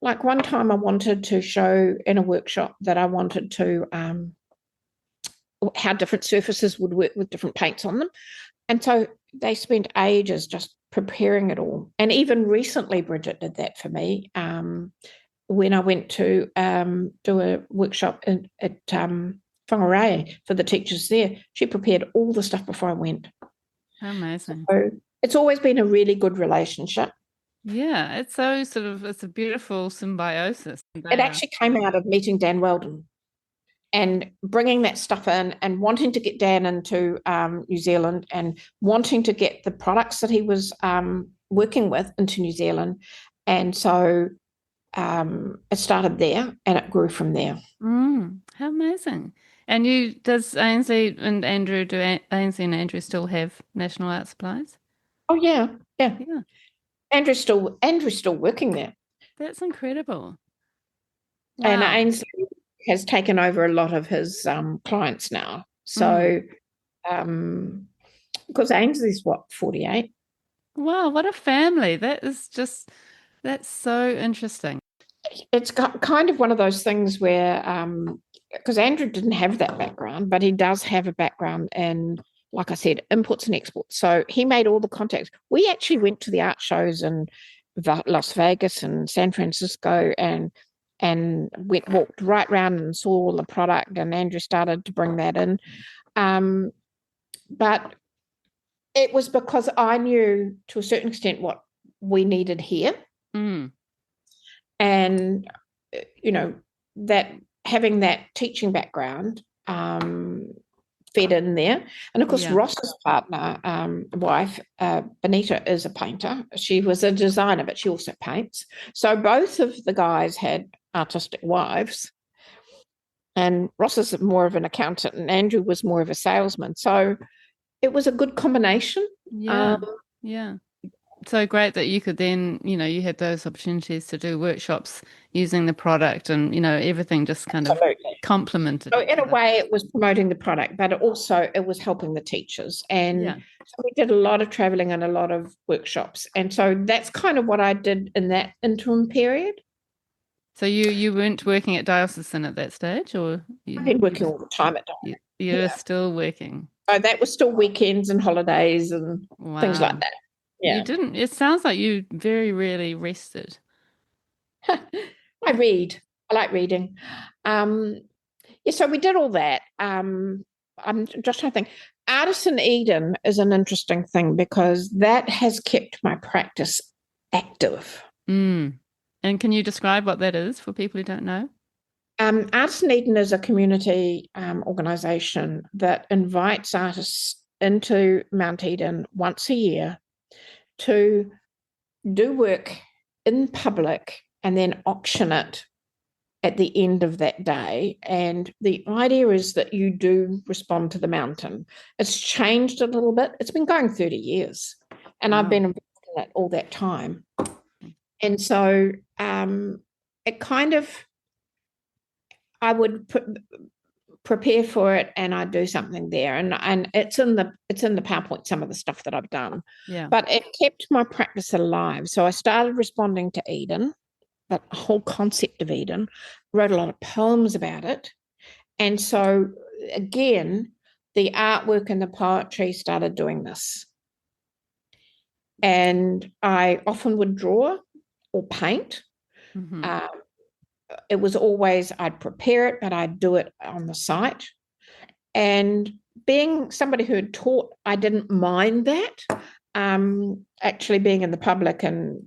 Like one time I wanted to show in a workshop that I wanted to how different surfaces would work with different paints on them. And so they spent ages just preparing it all. And even recently, Bridget did that for me when I went to do a workshop at Whangarei for the teachers there. She prepared all the stuff before I went. Amazing. So it's always been a really good relationship. Yeah, it's a beautiful symbiosis. It actually came out of meeting Dan Weldon and bringing that stuff in and wanting to get Dan into New Zealand and wanting to get the products that he was working with into New Zealand. And so it started there and it grew from there. How amazing. And does Ainsley and Andrew still have National Art Supplies? Oh, yeah. Andrew's still working there. That's incredible. Wow. And Ainsley has taken over a lot of his clients now. So, because Ainsley's 48? Wow, what a family. That's so interesting. It's kind of one of those things where, because Andrew didn't have that background, but he does have a background in, like I said, imports and exports. So he made all the contacts. We actually went to the art shows in Las Vegas and San Francisco and walked right around and saw all the product, and Andrew started to bring that in. But it was because I knew to a certain extent what we needed here. And, that having that teaching background fed in there. And of course, Ross's partner, wife, Benita, is a painter. She was a designer, but she also paints. So both of the guys had artistic wives. And Ross is more of an accountant and Andrew was more of a salesman. So it was a good combination. Yeah. Yeah. So great that you could then, you had those opportunities to do workshops using the product and, everything just kind of Absolutely. complemented So each in a other. way, it was promoting the product, but it was helping the teachers. And Yeah. so we did a lot of traveling and a lot of workshops. And so that's kind of what I did in that interim period. So you weren't working at Diocesan at that stage, or I've been working all the time at you're still working? So that was still weekends and holidays and things like Wow. that. You Yeah. didn't, it sounds like you very rarely rested. I read. I like reading. Yeah, so we did all that. I'm just trying to think. Artisan Eden is an interesting thing because that has kept my practice active. Mm. And can you describe what that is for people who don't know? Artisan Eden is a community organisation that invites artists into Mount Eden once a year to do work in public and then auction it at the end of that day. And the idea is that you do respond to the mountain. It's changed a little bit. It's been going 30 years, and I've been involved in it all that time. And so it kind of, I would prepare for it and I'd do something there. And it's in the PowerPoint, some of the stuff that I've done. Yeah. But it kept my practice alive. So I started responding to Eden, that whole concept of Eden, wrote a lot of poems about it. And so again, the artwork and the poetry started doing this. And I often would draw or paint. Mm-hmm. It was always, I'd prepare it, but I'd do it on the site. And being somebody who had taught, I didn't mind that. Actually being in the public, and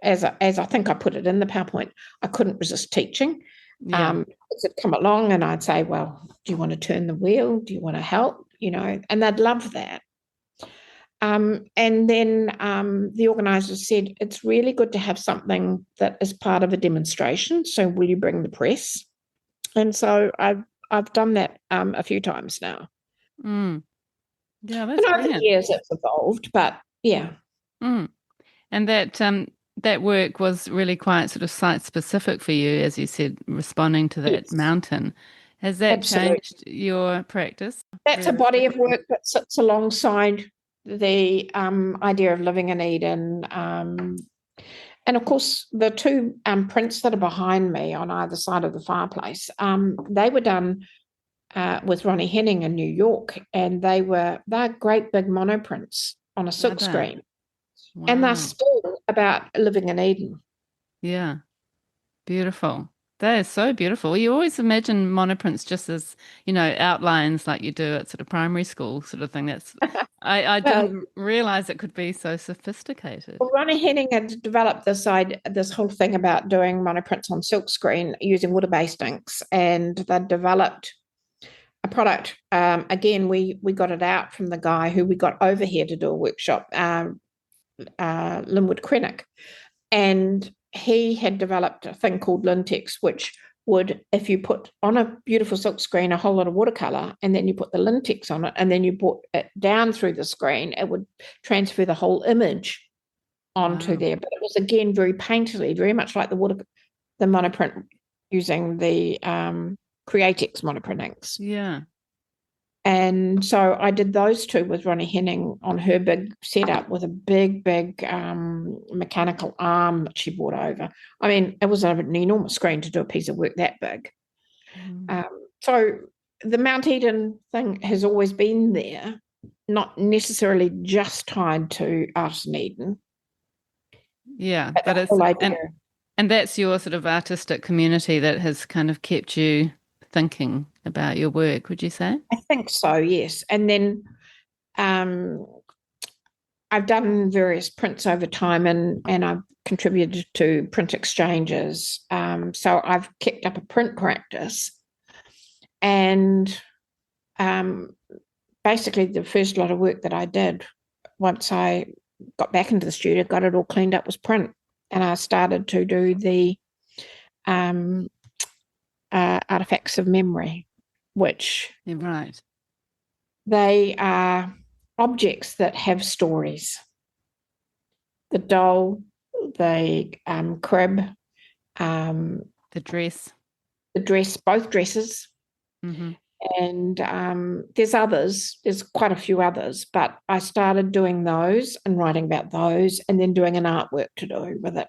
as I think I put it in the PowerPoint, I couldn't resist teaching. Yeah. Kids would come along and I'd say, well, do you want to turn the wheel? Do you want to help? And they'd love that. And then the organisers said, it's really good to have something that is part of a demonstration. So will you bring the press? And so I've done that a few times now. Mm. Yeah, that's and over brilliant. the years it's evolved, but yeah. Mm. And that work was really quite sort of site specific for you, as you said, responding to that Yes, mountain. Has that absolutely. changed your practice? That's a body of work that sits alongside the idea of living in Eden. And of course, the two prints that are behind me on either side of the fireplace, they were done with Ronnie Henning in New York, and they're great big monoprints on a silk screen. Wow. And they're still about living in Eden. Yeah, beautiful. That is so beautiful. You always imagine monoprints just as, outlines like you do at sort of primary school sort of thing. I didn't realize it could be so sophisticated. Well, Ronnie Henning had developed this whole thing about doing monoprints on silkscreen using water-based inks, and they developed a product. Again, we got it out from the guy who we got over here to do a workshop, Linwood Krennick, and he had developed a thing called Lintex, which would, if you put on a beautiful silk screen a whole lot of watercolor, and then you put the Lintex on it, and then you put it down through the screen, it would transfer the whole image onto there. But it was again very painterly, very much like the monoprint using the Createx monoprint inks. Yeah. And so I did those two with Ronnie Henning on her big setup with a big mechanical arm that she brought over. I mean, it was an enormous screen to do a piece of work that big. So the Mount Eden thing has always been there, not necessarily just tied to Artisan Eden. Yeah, but it's and that's your sort of artistic community that has kind of kept you thinking about your work, would you say? I think so, yes. And then I've done various prints over time, and I've contributed to print exchanges. So I've kept up a print practice. And basically the first lot of work that I did once I got back into the studio, got it all cleaned up, was print. And I started to do the artifacts of memory, which right. They are objects that have stories. The doll, the crib, the dress, both dresses. Mm-hmm. And there's quite a few others, but I started doing those and writing about those and then doing an artwork to do with it.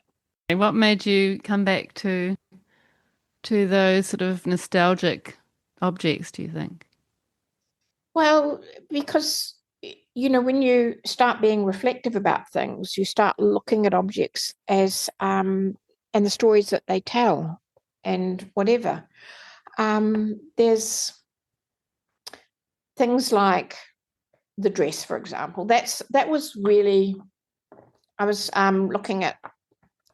What made you come back to those sort of nostalgic objects, do you think? Well, because, when you start being reflective about things, you start looking at objects as, and the stories that they tell and whatever. There's things like the dress, for example. That was really, I was looking at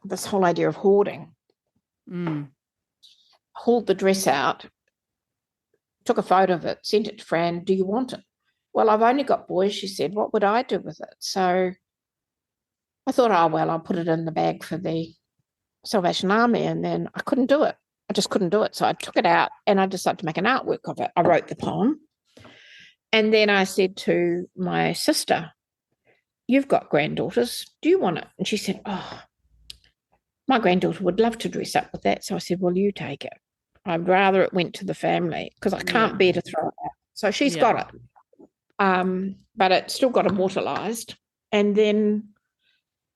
this whole idea of hoarding. Hauled the dress out, took a photo of it, sent it to Fran. Do you want it? Well, I've only got boys, she said. What would I do with it? So I thought, oh, well, I'll put it in the bag for the Salvation Army. And then I couldn't do it. I just couldn't do it. So I took it out and I decided to make an artwork of it. I wrote the poem. And then I said to my sister, you've got granddaughters. Do you want it? And she said, oh, my granddaughter would love to dress up with that. So I said, well, you take it. I'd rather it went to the family because I can't bear to throw it out. So she's got it. But it still got immortalised. And then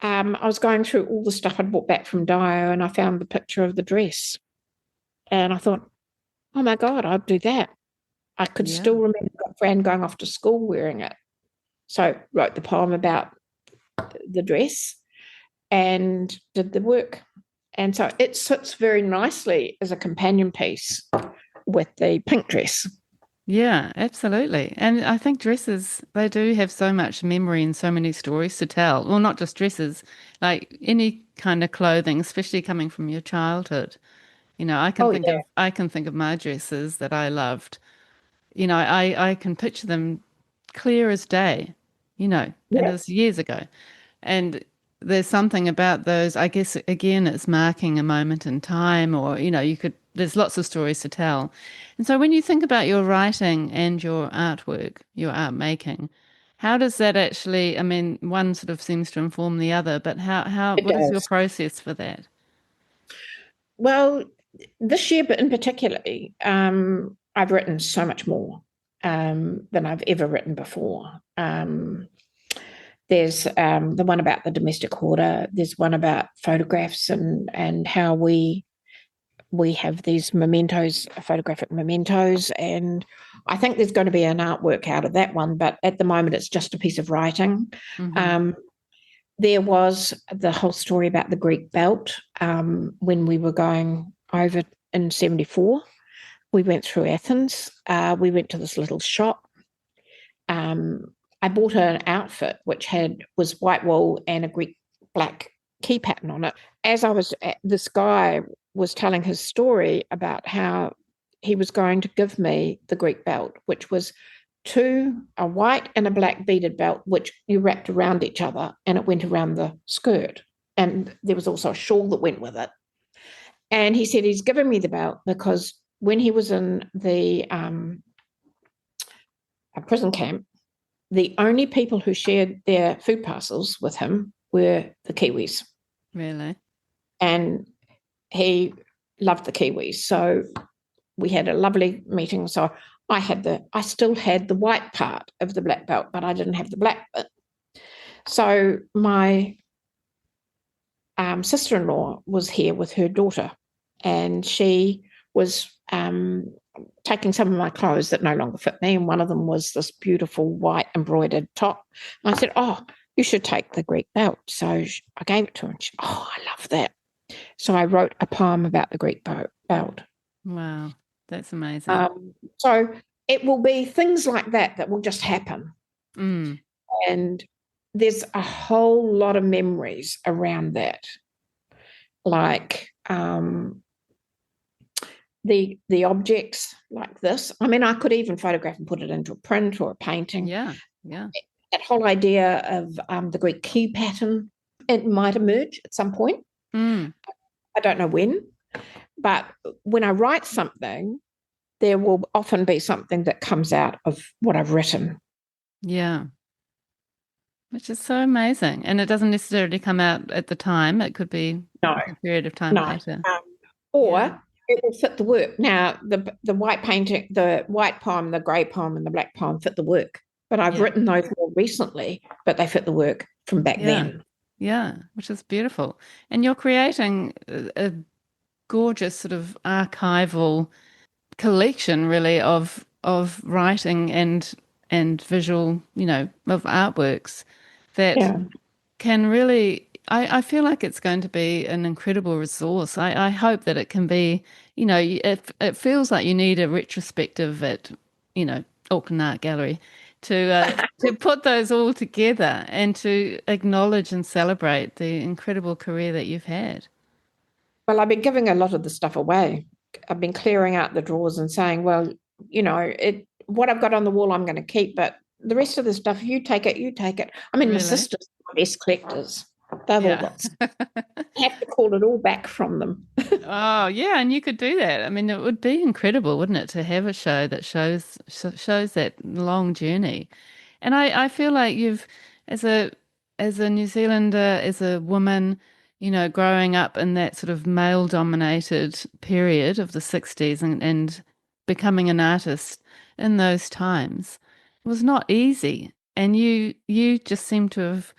I was going through all the stuff I'd brought back from Dio and I found the picture of the dress. And I thought, oh, my God, I'd do that. I could still remember Fran going off to school wearing it. So wrote the poem about the dress and did the work. And so it sits very nicely as a companion piece with the pink dress. Yeah, absolutely. And I think dresses, they do have so much memory and so many stories to tell. Well, not just dresses, like any kind of clothing, especially coming from your childhood. I can think of my dresses that I loved. I can picture them clear as day, and it was years ago. And there's something about those, I guess, again, it's marking a moment in time, or, there's lots of stories to tell. And so when you think about your writing and your artwork, your art making, how does that actually, I mean, one sort of seems to inform the other, but what is your process for that? Well, this year, but in particularly, I've written so much more than I've ever written before. There's the one about the domestic hoarder. There's one about photographs and how we have these mementos, photographic mementos, and I think there's going to be an artwork out of that one. But at the moment, it's just a piece of writing. Mm-hmm. There was the whole story about the Greek belt when we were going over in 1974. We went through Athens. We went to this little shop. I bought an outfit which was white wool and a Greek black key pattern on it. As this guy was telling his story about how he was going to give me the Greek belt, which was a white and a black beaded belt, which you wrapped around each other and it went around the skirt. And there was also a shawl that went with it. And he said he's given me the belt because when he was in the prison camp, the only people who shared their food parcels with him were the Kiwis. Really? And he loved the Kiwis. So we had a lovely meeting. So I still had the white part of the black belt, but I didn't have the black bit. So my sister-in-law was here with her daughter, and she was taking some of my clothes that no longer fit me, and one of them was this beautiful white embroidered top. And I said, oh, you should take the Greek belt. So I gave it to her, and she, oh, I love that. So I wrote a poem about the Greek belt. Wow, that's amazing. So it will be things like that will just happen. Mm. And there's a whole lot of memories around that. Like the objects like this. I mean, I could even photograph and put it into a print or a painting. Yeah. That whole idea of the Greek key pattern, it might emerge at some point. Mm. I don't know when, but when I write something, there will often be something that comes out of what I've written. Yeah. which is so amazing. And it doesn't necessarily come out at the time. It could be No, a period of time no. later. Yeah. Or it will fit the work. Now, the white painting, the white poem, the grey poem, and the black poem fit the work. But I've Yeah. written those more recently, but they fit the work from back Yeah. then. Yeah. Which is beautiful. And you're creating a gorgeous sort of archival collection really of writing and visual, of artworks that Yeah. can really I feel like it's going to be an incredible resource. I hope that it can be, it feels like you need a retrospective at, Auckland Art Gallery to put those all together and to acknowledge and celebrate the incredible career that you've had. Well, I've been giving a lot of the stuff away. I've been clearing out the drawers and saying, well, what I've got on the wall, I'm going to keep, but the rest of the stuff, you take it, you take it. I mean, my Really? sisters are my best collectors. They've all Yeah. got stuff. I have to call it all back from them. Oh, yeah, and you could do that. I mean, it would be incredible, wouldn't it, to have a show that shows that long journey. And I feel like you've, as a New Zealander, as a woman, growing up in that sort of male-dominated period of the 60s and becoming an artist in those times, it was not easy. And you just seem to have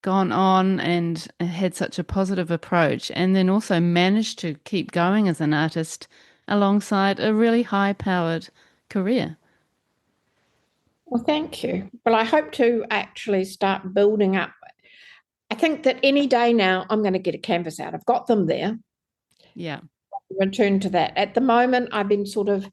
gone on and had such a positive approach, and then also managed to keep going as an artist alongside a really high-powered career. Well, thank you. Well, I hope to actually start building up. I think that any day now, I'm going to get a canvas out. I've got them there. Yeah. Return to that. At the moment, I've been sort of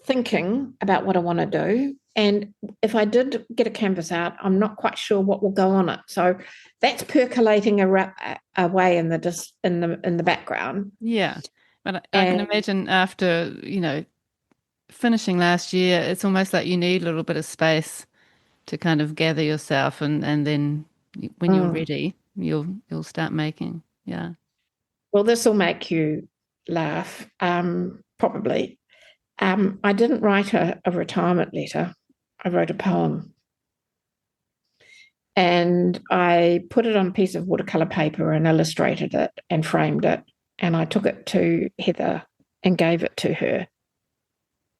thinking about what I want to do. And if I did get a canvas out, I'm not quite sure what will go on it. So that's percolating away in the background. Yeah. But I can And imagine after, finishing last year, it's almost like you need a little bit of space to kind of gather yourself and then when you're mm, ready, you'll start making. Yeah. well, this will make you laugh, probably. I didn't write a retirement letter. I wrote a poem. And I put it on a piece of watercolor paper and illustrated it and framed it. And I took it to Heather and gave it to her.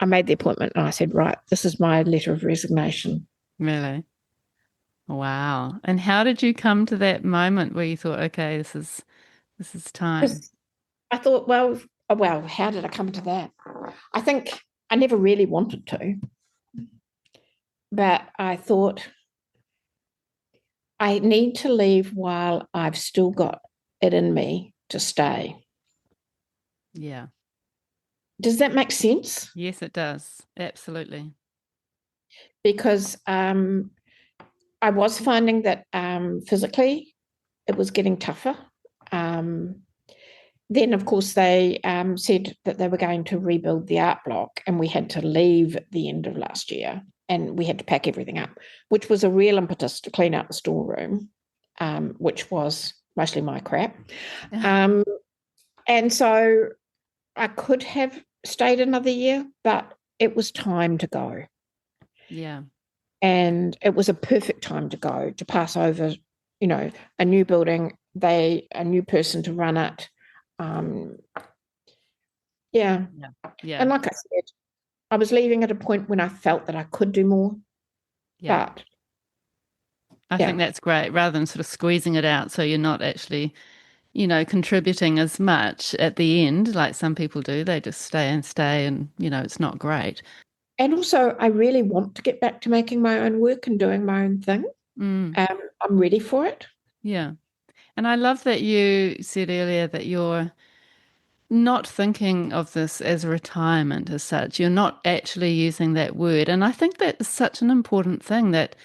I made the appointment and I said, right, this is my letter of resignation. Really? Wow. And how did you come to that moment where you thought, okay, this is time? Because I thought, how did I come to that? I think I never really wanted to, but I thought I need to leave while I've still got it in me to stay. Yeah. Does that make sense? Yes, it does. Absolutely. Because I was finding that physically it was getting tougher. Then, of course, they said that they were going to rebuild the art block, and we had to leave at the end of last year, and we had to pack everything up, which was a real impetus to clean out the storeroom, which was mostly my crap. And so I could have stayed another year, but it was time to go. Yeah. And it was a perfect time to go, to pass over, a new building, a new person to run it. Yeah. Yeah. And like I said, I was leaving at a point when I felt that I could do more. Yeah. But I yeah, think that's great rather than sort of squeezing it out so you're not actually, contributing as much at the end like some people do. They just stay and stay and, it's not great. and also I really want to get back to making my own work and doing my own thing. Mm, I'm ready for it. yeah. And I love that you said earlier that you're not thinking of this as a retirement as such. You're not actually using that word. And I think that is such an important thing that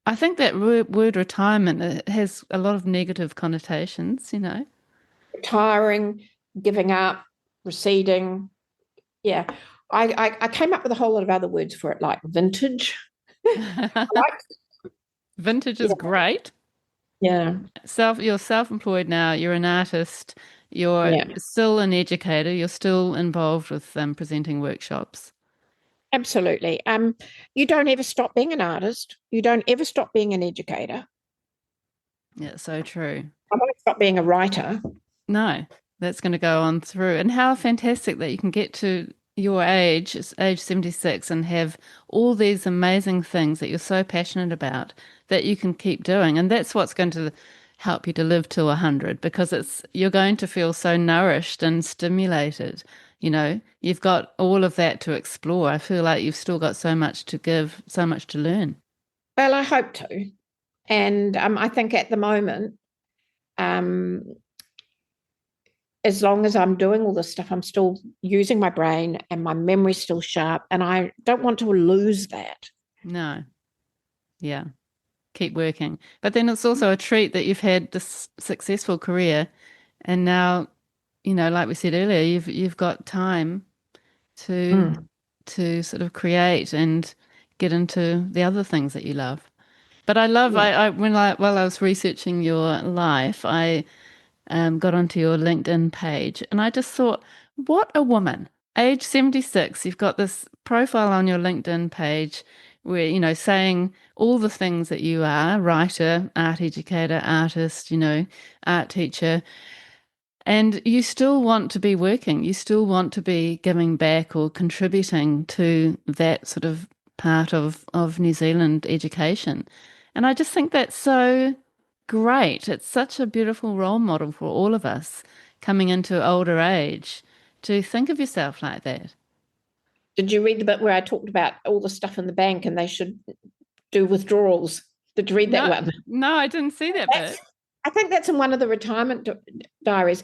I think that word retirement has a lot of negative connotations. Retiring, giving up, receding. Yeah. I came up with a whole lot of other words for it, like vintage. I like, Vintage is yeah, great. yeah, You're self-employed now, you're an artist, you're yeah. still an educator, you're still involved with presenting workshops. Absolutely. You don't ever stop being an artist. You don't ever stop being an educator. Yeah, so true. I won't stop being a writer. No, that's going to go on through. And how fantastic that you can get to your age, it's age 76, and have all these amazing things that you're so passionate about that you can keep doing. And that's what's going to help you to live to 100 because you're going to feel so nourished and stimulated. You've got all of that to explore. I feel like you've still got so much to give, so much to learn. Well, I hope to. And I think at the moment, um, as long as I'm doing all this stuff, I'm still using my brain and my memory's still sharp. And I don't want to lose that. No. Yeah. Keep working. But then it's also a treat that you've had this successful career and now, like we said earlier, you've got time to Mm. to sort of create and get into the other things that you love. But I love Yeah. while I was researching your life, I got onto your LinkedIn page and I just thought, what a woman. Age 76, you've got this profile on your LinkedIn page where, saying all the things that you are, writer, art educator, artist, art teacher, and you still want to be working. You still want to be giving back or contributing to that sort of part of New Zealand education. And I just think that's so great. It's such a beautiful role model for all of us coming into older age to think of yourself like that. Did you read the bit where I talked about all the stuff in the bank and they should do withdrawals? Did you read that No, one? no, I didn't see that That's, bit. I think that's in one of the retirement diaries.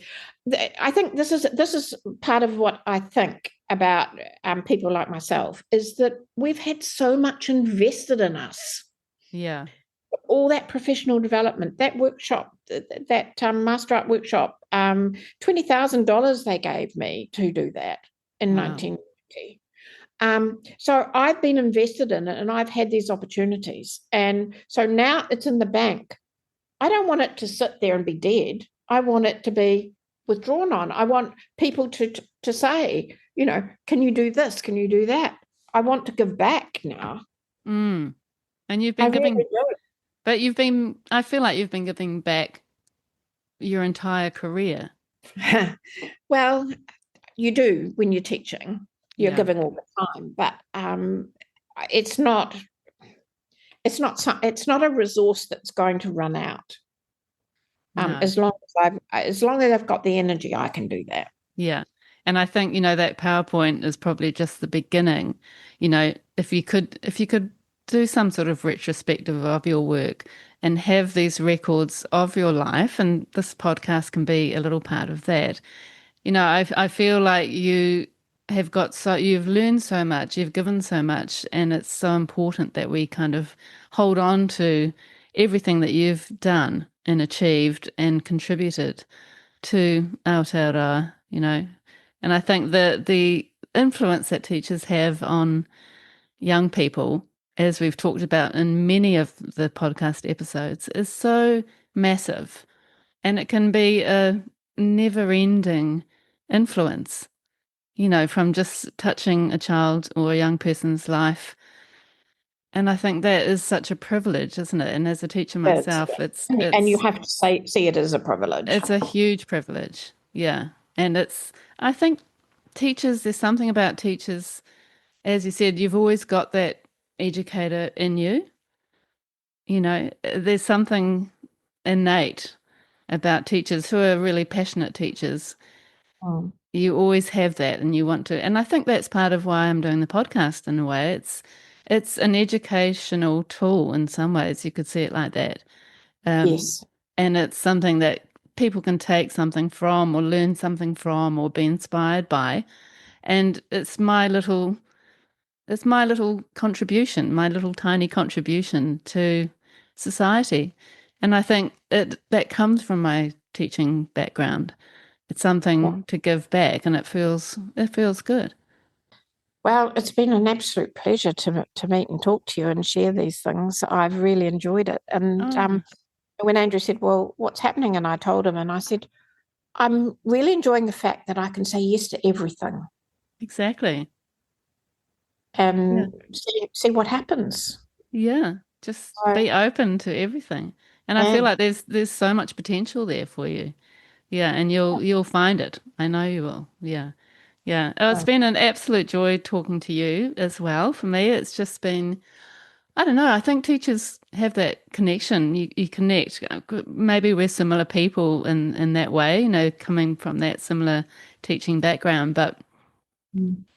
I think this is part of what I think about people like myself is that we've had so much invested in us, Yeah. all that professional development, that workshop, that master art workshop, $20,000 they gave me to do that in Wow. 1990. So I've been invested in it and I've had these opportunities. And so now it's in the bank. I don't want it to sit there and be dead. I want it to be withdrawn on. I want people to say, can you do this? Can you do that? I want to give back now. Mm. And you've I been really giving, do. but I feel like you've been giving back your entire career. Well, you do when you're teaching. You're Yeah. giving all the time, but it's not. It's not a resource that's going to run out. No. As long as I've got the energy, I can do that. Yeah. And I think, that PowerPoint is probably just the beginning. If you could do some sort of retrospective of your work and have these records of your life, and this podcast can be a little part of that. I feel like you've learned so much, you've given so much, and it's so important that we kind of hold on to everything that you've done and achieved and contributed to Aotearoa, And I think the influence that teachers have on young people, as we've talked about in many of the podcast episodes, is so massive. And it can be a never-ending influence, from just touching a child or a young person's life. And I think that is such a privilege, isn't it? And as a teacher It's, myself, it's and you it's have to see it as a privilege. it's a huge privilege. Yeah. And I think there's something about teachers, as you said, you've always got that educator in you. There's something innate about teachers who are really passionate teachers. Mm. You always have that and you want to. And I think that's part of why I'm doing the podcast in a way. It's an educational tool in some ways. You could see it like that. Um, Yes. and it's something that people can take something from or learn something from or be inspired by. And it's my little contribution, my little tiny contribution to society. And I think that comes from my teaching background. It's something to give back and it feels good. Well, it's been an absolute pleasure to meet and talk to you and share these things. I've really enjoyed it. And Oh, when Andrew said, "Well, what's happening?" and I told him, and I said, "I'm really enjoying the fact that I can say yes to everything exactly. Yeah. and see what happens." Yeah. Just So, be open to everything. And I feel like there's so much potential there for you. Yeah, and you'll find it. I know you will. Yeah. Yeah. Oh, it's been an absolute joy talking to you as well. For me, it's just been, I don't know, I think teachers have that connection. You connect. Maybe we're similar people in that way, coming from that similar teaching background, but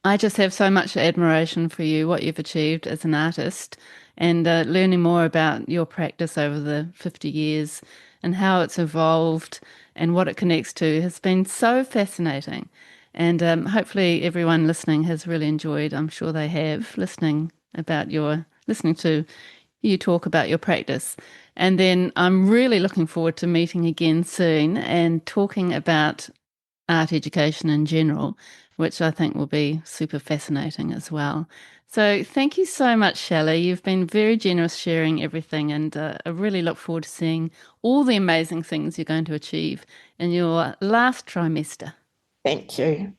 I just have so much admiration for you, what you've achieved as an artist, and learning more about your practice over the 50 years and how it's evolved and what it connects to has been so fascinating. And hopefully everyone listening has really enjoyed, I'm sure they have, listening to you talk about your practice. And then I'm really looking forward to meeting again soon and talking about art education in general, which I think will be super fascinating as well. So thank you so much, Shelley. You've been very generous sharing everything, and I really look forward to seeing all the amazing things you're going to achieve in your last trimester. Thank you.